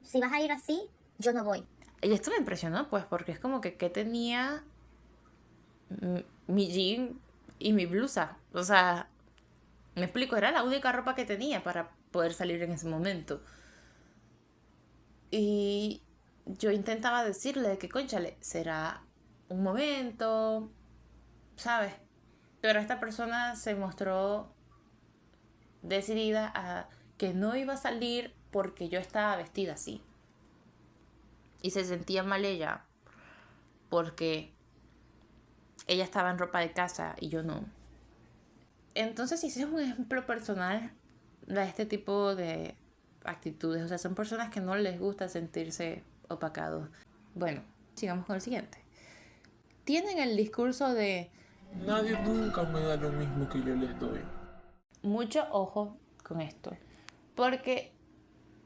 Si vas a ir así, yo no voy. y esto me impresionó pues porque es como que tenía mi jean y mi blusa. O sea, me explico, era la única ropa que tenía para poder salir en ese momento. Y yo intentaba decirle que, cónchale, será un momento, ¿sabes? Pero esta persona se mostró decidida a que no iba a salir porque yo estaba vestida así. Y se sentía mal ella porque ella estaba en ropa de casa y yo no. Entonces, si ese es un ejemplo personal de este tipo de actitudes, o sea, son personas que no les gusta sentirse opacados. Bueno, sigamos con el siguiente. Tienen el discurso de Nadie nunca me da lo mismo que yo les doy. mucho ojo con esto, porque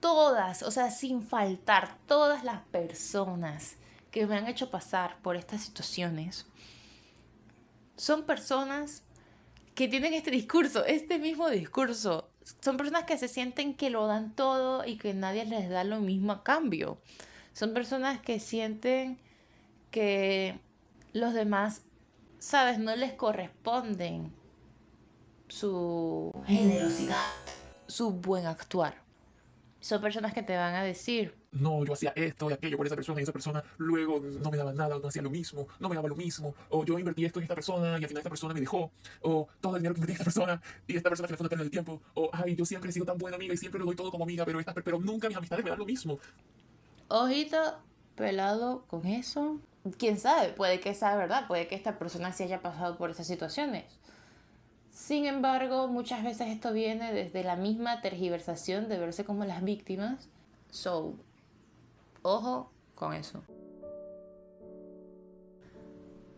todas, o sea, sin faltar, todas las personas que me han hecho pasar por estas situaciones son personas que tienen este mismo discurso. Son personas que se sienten que lo dan todo y que nadie les da lo mismo a cambio. Son personas que sienten que los demás, sabes, no les corresponden su generosidad, su buen actuar. Son personas que te van a decir, No, yo hacía esto y aquello por esa persona y esa persona luego no me daba nada, no hacía lo mismo, no me daba lo mismo, o yo invertí esto en esta persona y al final esta persona me dejó, o todo el dinero que invertí en esta persona y esta persona que me fue una pérdida de tiempo, o ay, yo siempre he sido tan buena amiga y siempre lo doy todo como amiga, pero nunca mis amistades me dan lo mismo. ojito pelado con eso. Quién sabe, puede que sea verdad, puede que esta persona se haya pasado por esas situaciones. Sin embargo, muchas veces esto viene desde la misma tergiversación de verse como las víctimas. So, ojo con eso.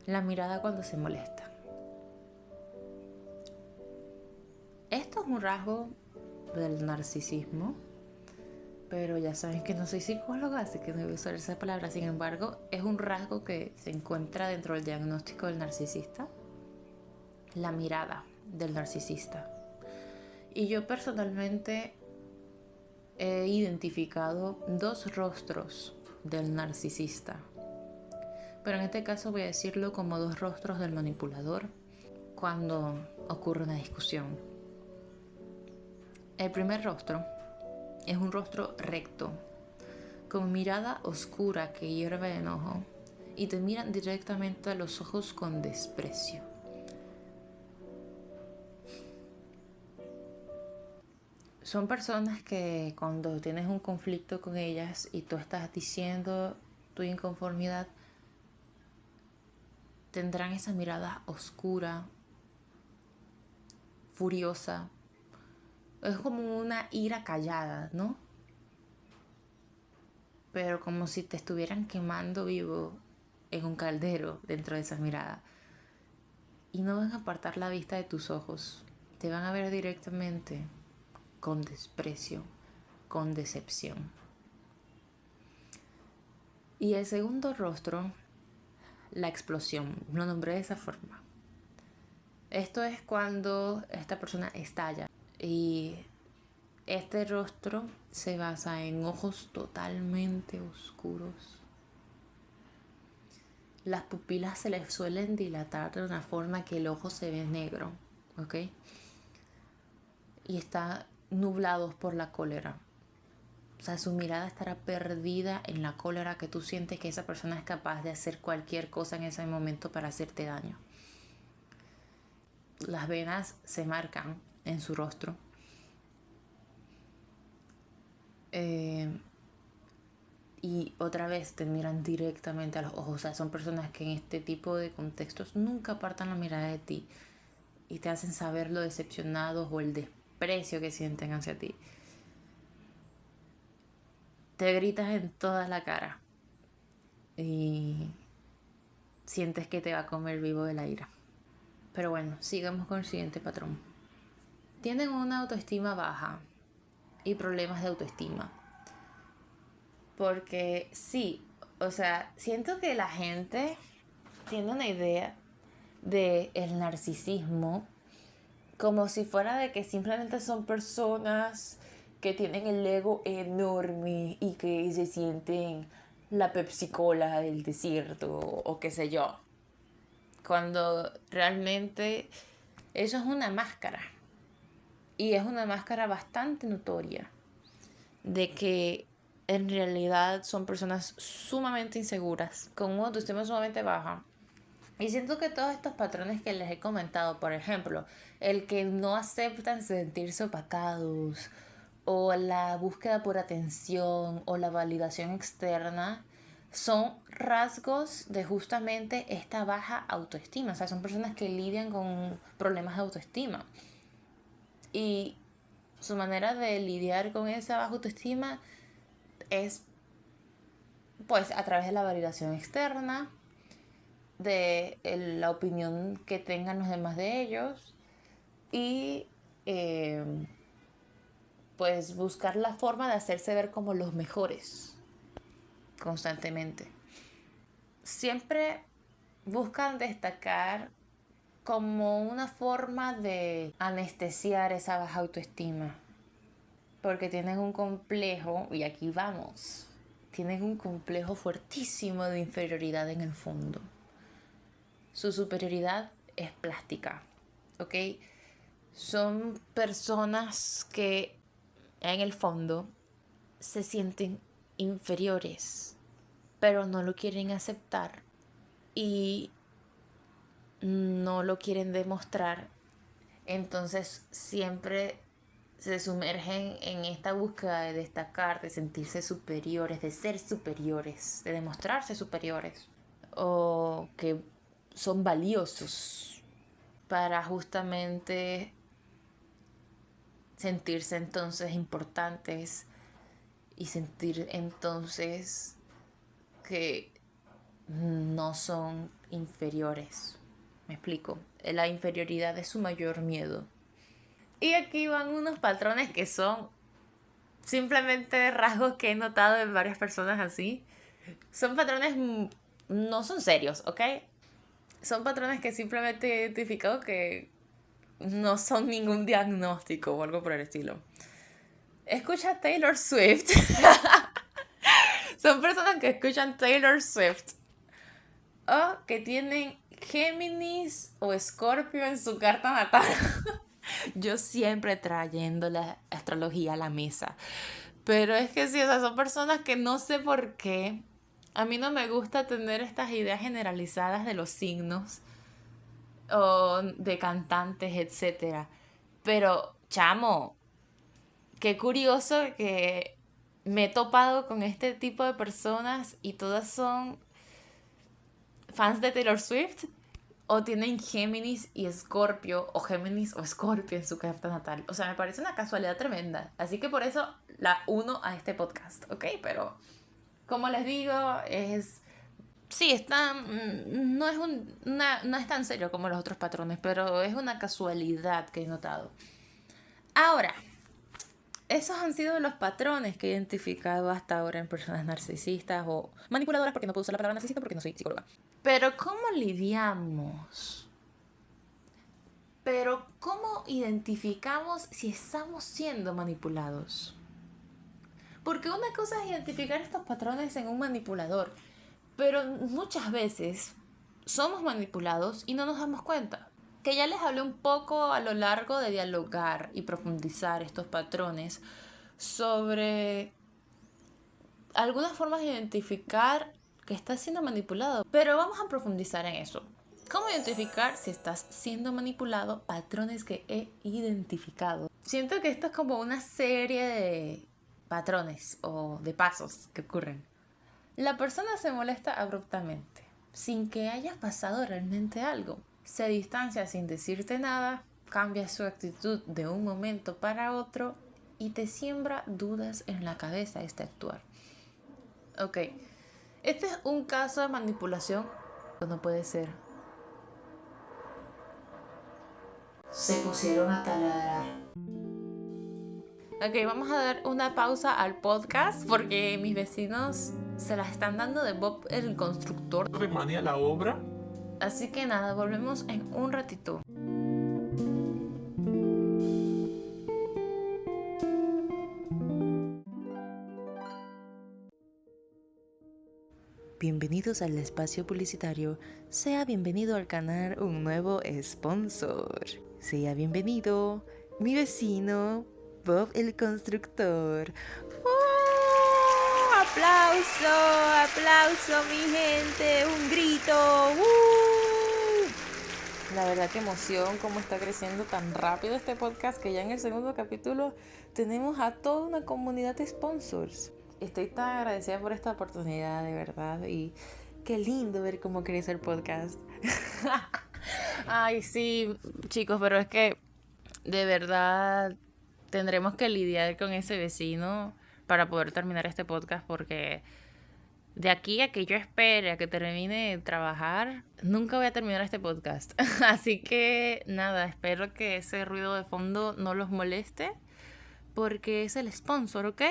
La mirada cuando se molesta. Esto es un rasgo del narcisismo, pero ya saben que no soy psicóloga, así que no voy a usar esa palabra. Sin embargo, es un rasgo que se encuentra dentro del diagnóstico del narcisista. La mirada del narcisista. Y yo personalmente he identificado dos rostros del narcisista. Pero en este caso voy a decirlo como dos rostros del manipulador cuando ocurre una discusión. El primer rostro es un rostro recto, con mirada oscura que hierve de enojo y te miran directamente a los ojos con desprecio. Son personas que cuando tienes un conflicto con ellas y tú estás diciendo tu inconformidad, tendrán esa mirada oscura, furiosa. Es como una ira callada, ¿no? Pero como si te estuvieran quemando vivo en un caldero dentro de esa mirada. Y no van a apartar la vista de tus ojos. Te van a ver directamente con desprecio, con decepción. Y el segundo rostro, la explosión, lo nombré de esa forma. Esto es cuando esta persona estalla y este rostro se basa en ojos totalmente oscuros. Las pupilas se les suelen dilatar de una forma que el ojo se ve negro, ¿ok? Y está nublado por la cólera. O sea, su mirada estará perdida en la cólera que tú sientes que esa persona es capaz de hacer cualquier cosa en ese momento para hacerte daño. Las venas se marcan en su rostro. Y otra vez te miran directamente a los ojos. O sea, son personas que en este tipo de contextos nunca apartan la mirada de ti y te hacen saber lo decepcionados o el desprecio que sienten hacia ti. Te gritas en toda la cara y sientes que te va a comer vivo de la ira. Pero bueno, sigamos con el siguiente patrón. Tienen una autoestima baja y problemas de autoestima. Porque sí, o sea, siento que la gente tiene una idea de el narcisismo como si fuera de que simplemente son personas que tienen el ego enorme y que se sienten la Pepsi Cola del desierto o qué sé yo. Cuando realmente eso es una máscara. Y es una máscara bastante notoria de que en realidad son personas sumamente inseguras, con una autoestima sumamente baja. Y siento que todos estos patrones que les he comentado, por ejemplo, el que no aceptan sentirse opacados, o la búsqueda por atención, o la validación externa, son rasgos de justamente esta baja autoestima. O sea, son personas que lidian con problemas de autoestima. Y su manera de lidiar con esa baja autoestima es pues a través de la validación externa, de la opinión que tengan los demás de ellos y pues buscar la forma de hacerse ver como los mejores constantemente. Siempre buscan destacar como una forma de anestesiar esa baja autoestima, porque tienen un complejo, y aquí vamos, tienen un complejo fuertísimo de inferioridad en el fondo. Su superioridad es plástica, ¿ok? Son personas que en el fondo se sienten inferiores, pero no lo quieren aceptar y no lo quieren demostrar. Entonces siempre se sumergen en esta búsqueda de destacar, de sentirse superiores, de ser superiores, de demostrarse superiores, o que son valiosos para justamente sentirse entonces importantes y sentir entonces que no son inferiores. ¿Me explico? La inferioridad es su mayor miedo. Y aquí van unos patrones que son simplemente rasgos que he notado en varias personas así. Son patrones, no son serios, ¿ok? Son patrones que simplemente he identificado que no son ningún diagnóstico o algo por el estilo. Escucha Taylor Swift. Son personas que escuchan Taylor Swift o que tienen Géminis o Escorpio en su carta natal. Yo siempre trayendo la astrología a la mesa, Pero es que sí, o sea, son personas que no sé por qué. A mí no me gusta tener estas ideas generalizadas de los signos o de cantantes, etcétera. Pero, chamo, qué curioso que me he topado con este tipo de personas y todas son fans de Taylor Swift o tienen Géminis y Escorpio o Géminis o Escorpio en su carta natal. O sea, me parece una casualidad tremenda. Así que por eso la uno a este podcast, ¿ok? Pero como les digo, es... Sí, está, no es no es tan serio como los otros patrones, pero es una casualidad que he notado. Ahora, esos han sido los patrones que he identificado hasta ahora en personas narcisistas o manipuladoras, porque no puedo usar la palabra narcisista porque no soy psicóloga. Pero ¿cómo lidiamos? Pero ¿cómo identificamos si estamos siendo manipulados? Porque una cosa es identificar estos patrones en un manipulador, pero muchas veces somos manipulados y no nos damos cuenta. Que ya les hablé un poco a lo largo de dialogar y profundizar estos patrones sobre algunas formas de identificar que estás siendo manipulado. Pero vamos a profundizar en eso. ¿Cómo identificar si estás siendo manipulado? Patrones que he identificado. Siento que esto es como una serie de patrones o de pasos que ocurren. La persona se molesta abruptamente, sin que haya pasado realmente algo. Se distancia sin decirte nada, cambia su actitud de un momento para otro y te siembra dudas en la cabeza este actuar. Ok, este es un caso de manipulación. No puede ser. Se pusieron a taladrar. Ok, vamos a dar una pausa al podcast porque mis vecinos se la están dando de Bob el Constructor. De manía la obra. Así que nada, volvemos en un ratito. Bienvenidos al espacio publicitario. Sea bienvenido al canal un nuevo sponsor. Sea bienvenido, mi vecino, Bob el Constructor. ¡Oh! ¡Aplauso! ¡Aplauso, mi gente! ¡Un grito! La verdad que emoción cómo está creciendo tan rápido este podcast que ya en el segundo capítulo tenemos a toda una comunidad de sponsors. Estoy tan agradecida por esta oportunidad, de verdad, y qué lindo ver cómo crece el podcast. Ay, sí, chicos, pero es que de verdad tendremos que lidiar con ese vecino para poder terminar este podcast porque de aquí a que yo espere a que termine de trabajar, nunca voy a terminar este podcast. Así que nada, espero que ese ruido de fondo no los moleste porque es el sponsor, ¿ok?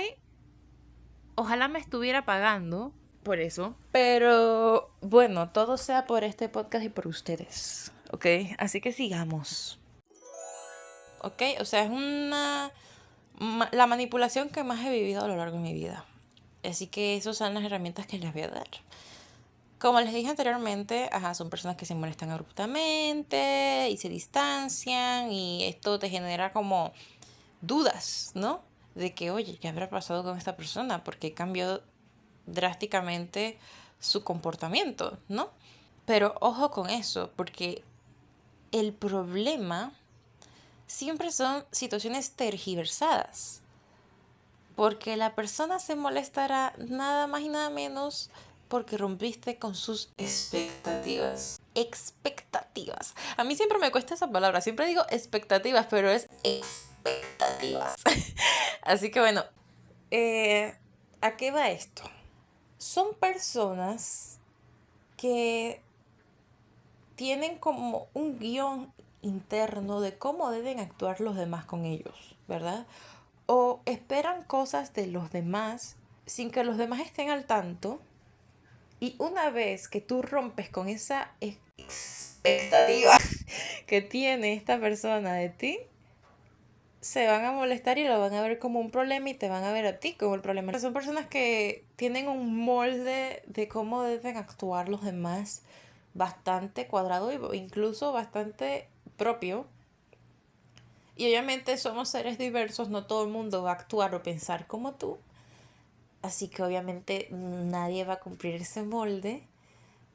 Ojalá me estuviera pagando por eso. Pero bueno, todo sea por este podcast y por ustedes, ¿ok? Así que sigamos. ¿Ok? O sea, es la manipulación que más he vivido a lo largo de mi vida. Así que esas son las herramientas que les voy a dar. Como les dije anteriormente, son personas que se molestan abruptamente y se distancian y esto te genera como dudas, ¿no? De que, oye, ¿qué habrá pasado con esta persona? Porque cambió drásticamente su comportamiento, ¿no? Pero ojo con eso, porque el problema siempre son situaciones tergiversadas. Porque la persona se molestará nada más y nada menos porque rompiste con sus expectativas. Expectativas. A mí siempre me cuesta esa palabra. Siempre digo expectativas, pero es expectativas. Así que bueno, ¿a qué va esto? Son personas que tienen como un guión interno de cómo deben actuar los demás con ellos, ¿verdad? O esperan cosas de los demás sin que los demás estén al tanto. Y una vez que tú rompes con esa expectativa que tiene esta persona de ti, se van a molestar y lo van a ver como un problema y te van a ver a ti como el problema. Son personas que tienen un molde de cómo deben actuar los demás bastante cuadrado e incluso bastante propio. Y obviamente somos seres diversos, no todo el mundo va a actuar o pensar como tú. Así que obviamente nadie va a cumplir ese molde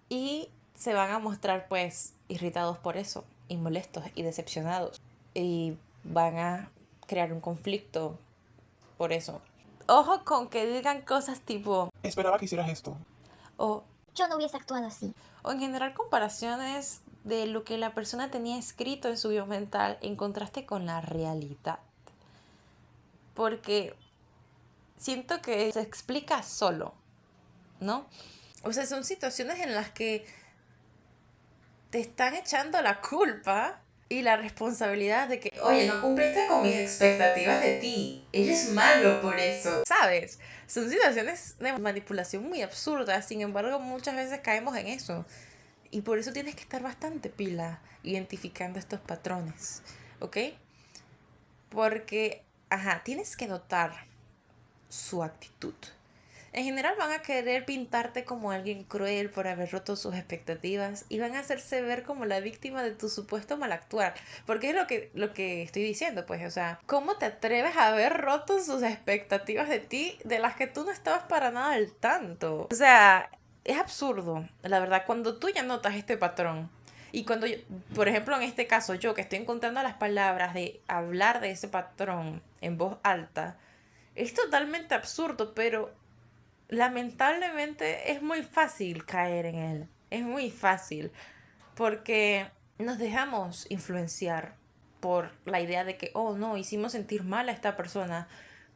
y se van a mostrar pues irritados por eso, y molestos y decepcionados. Y van a crear un conflicto por eso. Ojo con que digan cosas tipo, Esperaba que hicieras esto. o, Yo no hubiese actuado así. o en general comparaciones de lo que la persona tenía escrito en su bio mental en contraste con la realidad. Porque siento que se explica solo, ¿no? O sea, son situaciones en las que te están echando la culpa y la responsabilidad de que, oye, no cumpliste con mis expectativas de ti. Eres malo por eso. ¿Sabes? Son situaciones de manipulación muy absurdas. Sin embargo, muchas veces caemos en eso. Y por eso tienes que estar bastante pila identificando estos patrones. ¿Ok? Porque, tienes que notar su actitud. En general van a querer pintarte como alguien cruel por haber roto sus expectativas y van a hacerse ver como la víctima de tu supuesto mal actuar. Porque es lo que estoy diciendo, pues, o sea, ¿cómo te atreves a haber roto sus expectativas de ti de las que tú no estabas para nada al tanto? O sea, es absurdo, la verdad, cuando tú ya notas este patrón. Y cuando yo, por ejemplo, en este caso, yo que estoy encontrando las palabras de hablar de ese patrón en voz alta, es totalmente absurdo, pero lamentablemente es muy fácil caer en él. Es muy fácil porque nos dejamos influenciar por la idea de que, oh no, hicimos sentir mal a esta persona.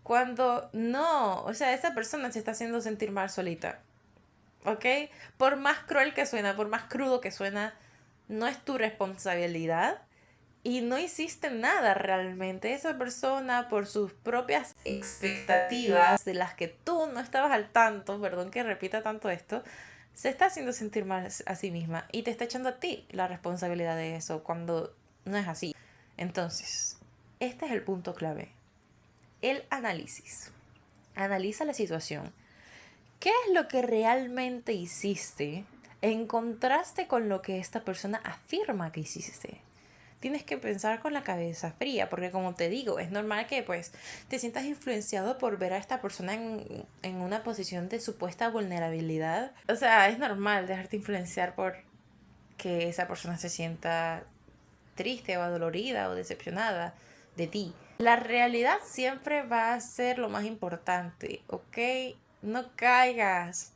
Cuando no, o sea, esa persona se está haciendo sentir mal solita. ¿Ok? Por más cruel que suena, por más crudo que suena, no es tu responsabilidad y no hiciste nada realmente. Esa persona, por sus propias expectativas de las que tú no estabas al tanto, perdón que repita tanto esto, se está haciendo sentir mal a sí misma y te está echando a ti la responsabilidad de eso cuando no es así. Entonces, este es el punto clave. El análisis. Analiza la situación. ¿Qué es lo que realmente hiciste en contraste con lo que esta persona afirma que hiciste? Tienes que pensar con la cabeza fría, porque como te digo, es normal que pues te sientas influenciado por ver a esta persona en una posición de supuesta vulnerabilidad. O sea, es normal dejarte influenciar por que esa persona se sienta triste o adolorida o decepcionada de ti. La realidad siempre va a ser lo más importante, ¿ok? No caigas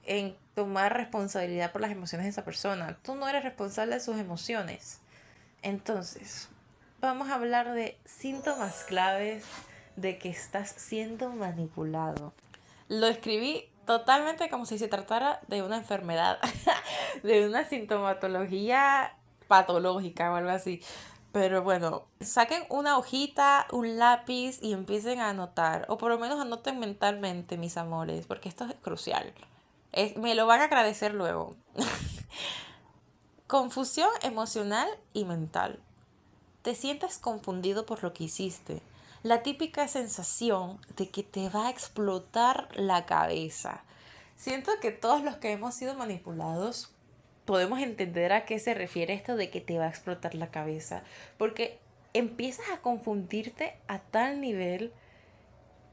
en tomar responsabilidad por las emociones de esa persona. Tú no eres responsable de sus emociones. Entonces, vamos a hablar de síntomas claves de que estás siendo manipulado. Lo escribí totalmente como si se tratara de una enfermedad, de una sintomatología patológica o algo así. Pero bueno, saquen una hojita, un lápiz y empiecen a anotar. O por lo menos anoten mentalmente, mis amores, porque esto es crucial. Me lo van a agradecer luego. Confusión emocional y mental. Te sientes confundido por lo que hiciste. La típica sensación de que te va a explotar la cabeza. Siento que todos los que hemos sido manipulados podemos entender a qué se refiere esto de que te va a explotar la cabeza. Porque empiezas a confundirte a tal nivel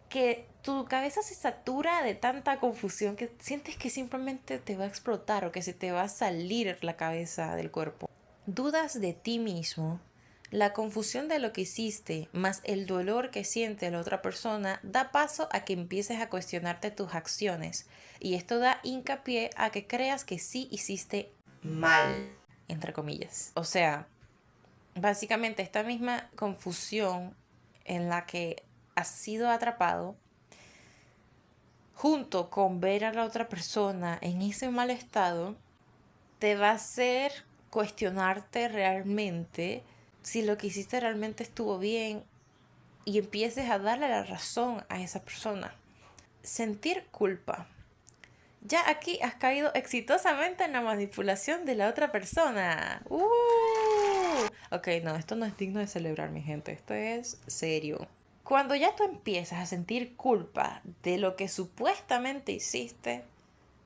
que tu cabeza se satura de tanta confusión que sientes que simplemente te va a explotar o que se te va a salir la cabeza del cuerpo. Dudas de ti mismo. La confusión de lo que hiciste más el dolor que siente la otra persona da paso a que empieces a cuestionarte tus acciones y esto da hincapié a que creas que sí hiciste mal, entre comillas. O sea, básicamente esta misma confusión en la que has sido atrapado junto con ver a la otra persona en ese mal estado te va a hacer cuestionarte realmente si lo que hiciste realmente estuvo bien y empieces a darle la razón a esa persona. Sentir culpa. Ya aquí has caído exitosamente en la manipulación de la otra persona. Ok, no, esto no es digno de celebrar, mi gente. Esto es serio. Cuando ya tú empiezas a sentir culpa de lo que supuestamente hiciste,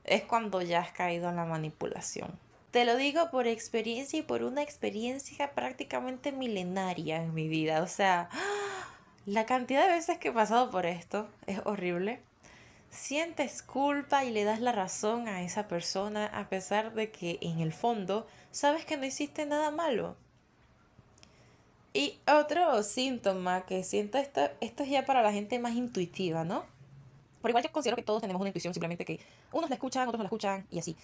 es cuando ya has caído en la manipulación. Te lo digo por experiencia y por una experiencia prácticamente milenaria en mi vida. O sea, la cantidad de veces que he pasado por esto es horrible. Sientes culpa y le das la razón a esa persona a pesar de que en el fondo sabes que no hiciste nada malo. Y otro síntoma que siento, esto es ya para la gente más intuitiva, ¿no? Por igual yo considero que todos tenemos una intuición, simplemente que unos la escuchan, otros no la escuchan y así.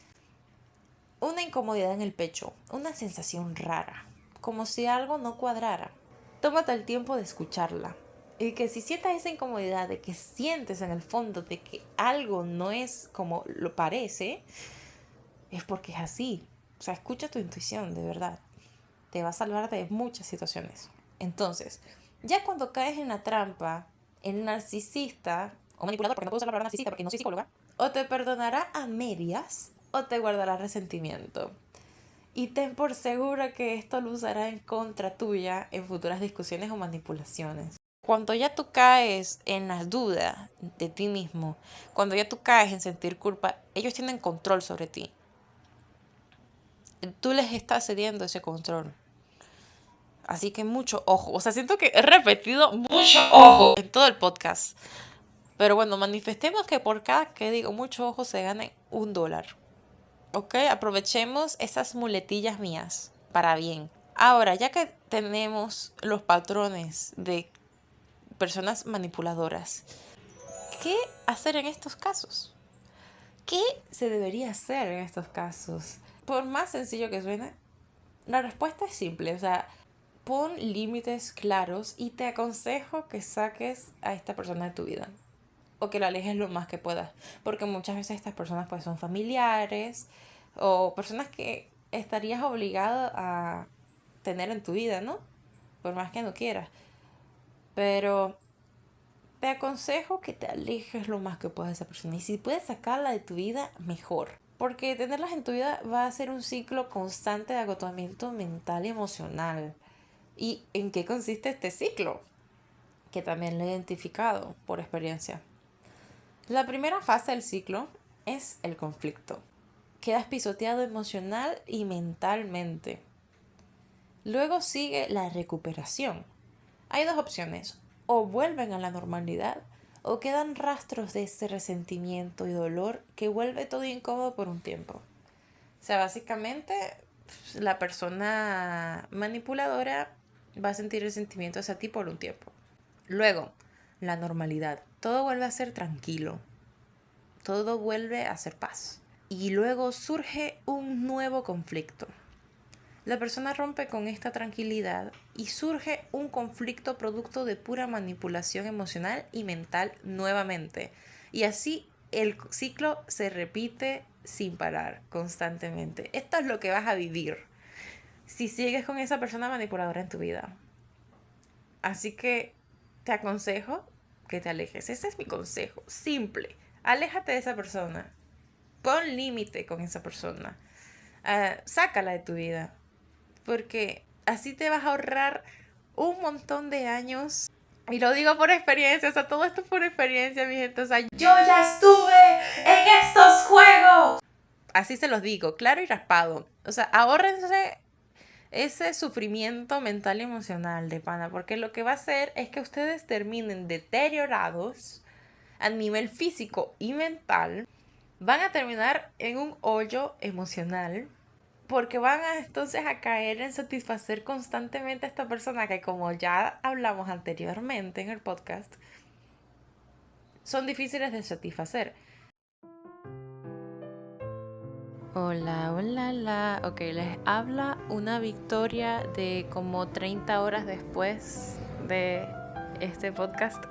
Una incomodidad en el pecho, una sensación rara, como si algo no cuadrara. Tómate el tiempo de escucharla. Y que si sientas esa incomodidad de que sientes en el fondo de que algo no es como lo parece, es porque es así. O sea, escucha tu intuición, de verdad. Te va a salvar de muchas situaciones. Entonces, ya cuando caes en la trampa, el narcisista, o manipulador, porque no puedo usar la palabra narcisista porque no soy psicóloga, o te perdonará a medias, o te guardará resentimiento. Y ten por segura que esto lo usará en contra tuya en futuras discusiones o manipulaciones. Cuando ya tú caes en la duda de ti mismo, cuando ya tú caes en sentir culpa, ellos tienen control sobre ti. Tú les estás cediendo ese control. Así que mucho ojo. O sea, siento que he repetido mucho ojo en todo el podcast. Pero bueno, manifestemos que por cada que digo mucho ojo se gane $1. ¿Ok? Aprovechemos esas muletillas mías para bien. Ahora, ya que tenemos los patrones de personas manipuladoras, ¿qué hacer en estos casos? ¿Qué se debería hacer en estos casos? Por más sencillo que suene, la respuesta es simple. O sea, pon límites claros y te aconsejo que saques a esta persona de tu vida. O que la alejes lo más que puedas. Porque muchas veces estas personas pues son familiares o personas que estarías obligado a tener en tu vida, ¿no? Por más que no quieras. Pero te aconsejo que te alejes lo más que puedas de esa persona. Y si puedes sacarla de tu vida, mejor. Porque tenerlas en tu vida va a ser un ciclo constante de agotamiento mental y emocional. ¿Y en qué consiste este ciclo? Que también lo he identificado por experiencia. La primera fase del ciclo es el conflicto. Quedas pisoteado emocional y mentalmente. Luego sigue la recuperación. Hay dos opciones. O vuelven a la normalidad o quedan rastros de ese resentimiento y dolor que vuelve todo incómodo por un tiempo. O sea, básicamente la persona manipuladora va a sentir resentimiento hacia ti por un tiempo. Luego, la normalidad. Todo vuelve a ser tranquilo. Todo vuelve a ser paz. Y luego surge un nuevo conflicto. La persona rompe con esta tranquilidad y surge un conflicto producto de pura manipulación emocional y mental nuevamente. Y así el ciclo se repite sin parar, constantemente. Esto es lo que vas a vivir si sigues con esa persona manipuladora en tu vida. Así que te aconsejo que te alejes. Ese es mi consejo, simple. Aléjate de esa persona. Pon límite con esa persona. Sácala de tu vida. Porque así te vas a ahorrar un montón de años. Y lo digo por experiencia, o sea, todo esto es por experiencia, mi gente. O sea, yo ya estuve en estos juegos. Así se los digo, claro y raspado. O sea, ahórrense ese sufrimiento mental y emocional de pana. Porque lo que va a hacer es que ustedes terminen deteriorados a nivel físico y mental. Van a terminar en un hoyo emocional. Porque van a entonces a caer en satisfacer constantemente a esta persona que, como ya hablamos anteriormente en el podcast, son difíciles de satisfacer. Hola, hola, hola. Ok, les habla una Victoria de como 30 horas después de este podcast.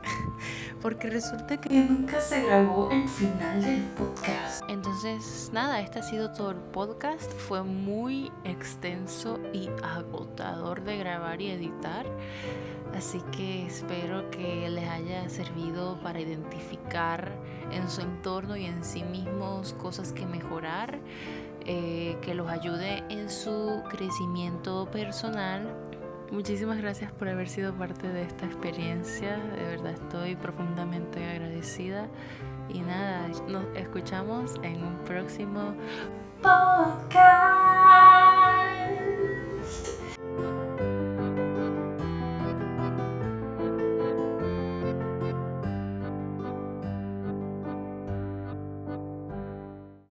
Porque resulta que nunca se grabó el final del podcast. Entonces, nada, este ha sido todo el podcast. Fue muy extenso y agotador de grabar y editar. Así que espero que les haya servido para identificar en su entorno y en sí mismos cosas que mejorar, que los ayude en su crecimiento personal. Muchísimas gracias por haber sido parte de esta experiencia. De verdad estoy profundamente agradecida. Y nada, nos escuchamos en un próximo podcast.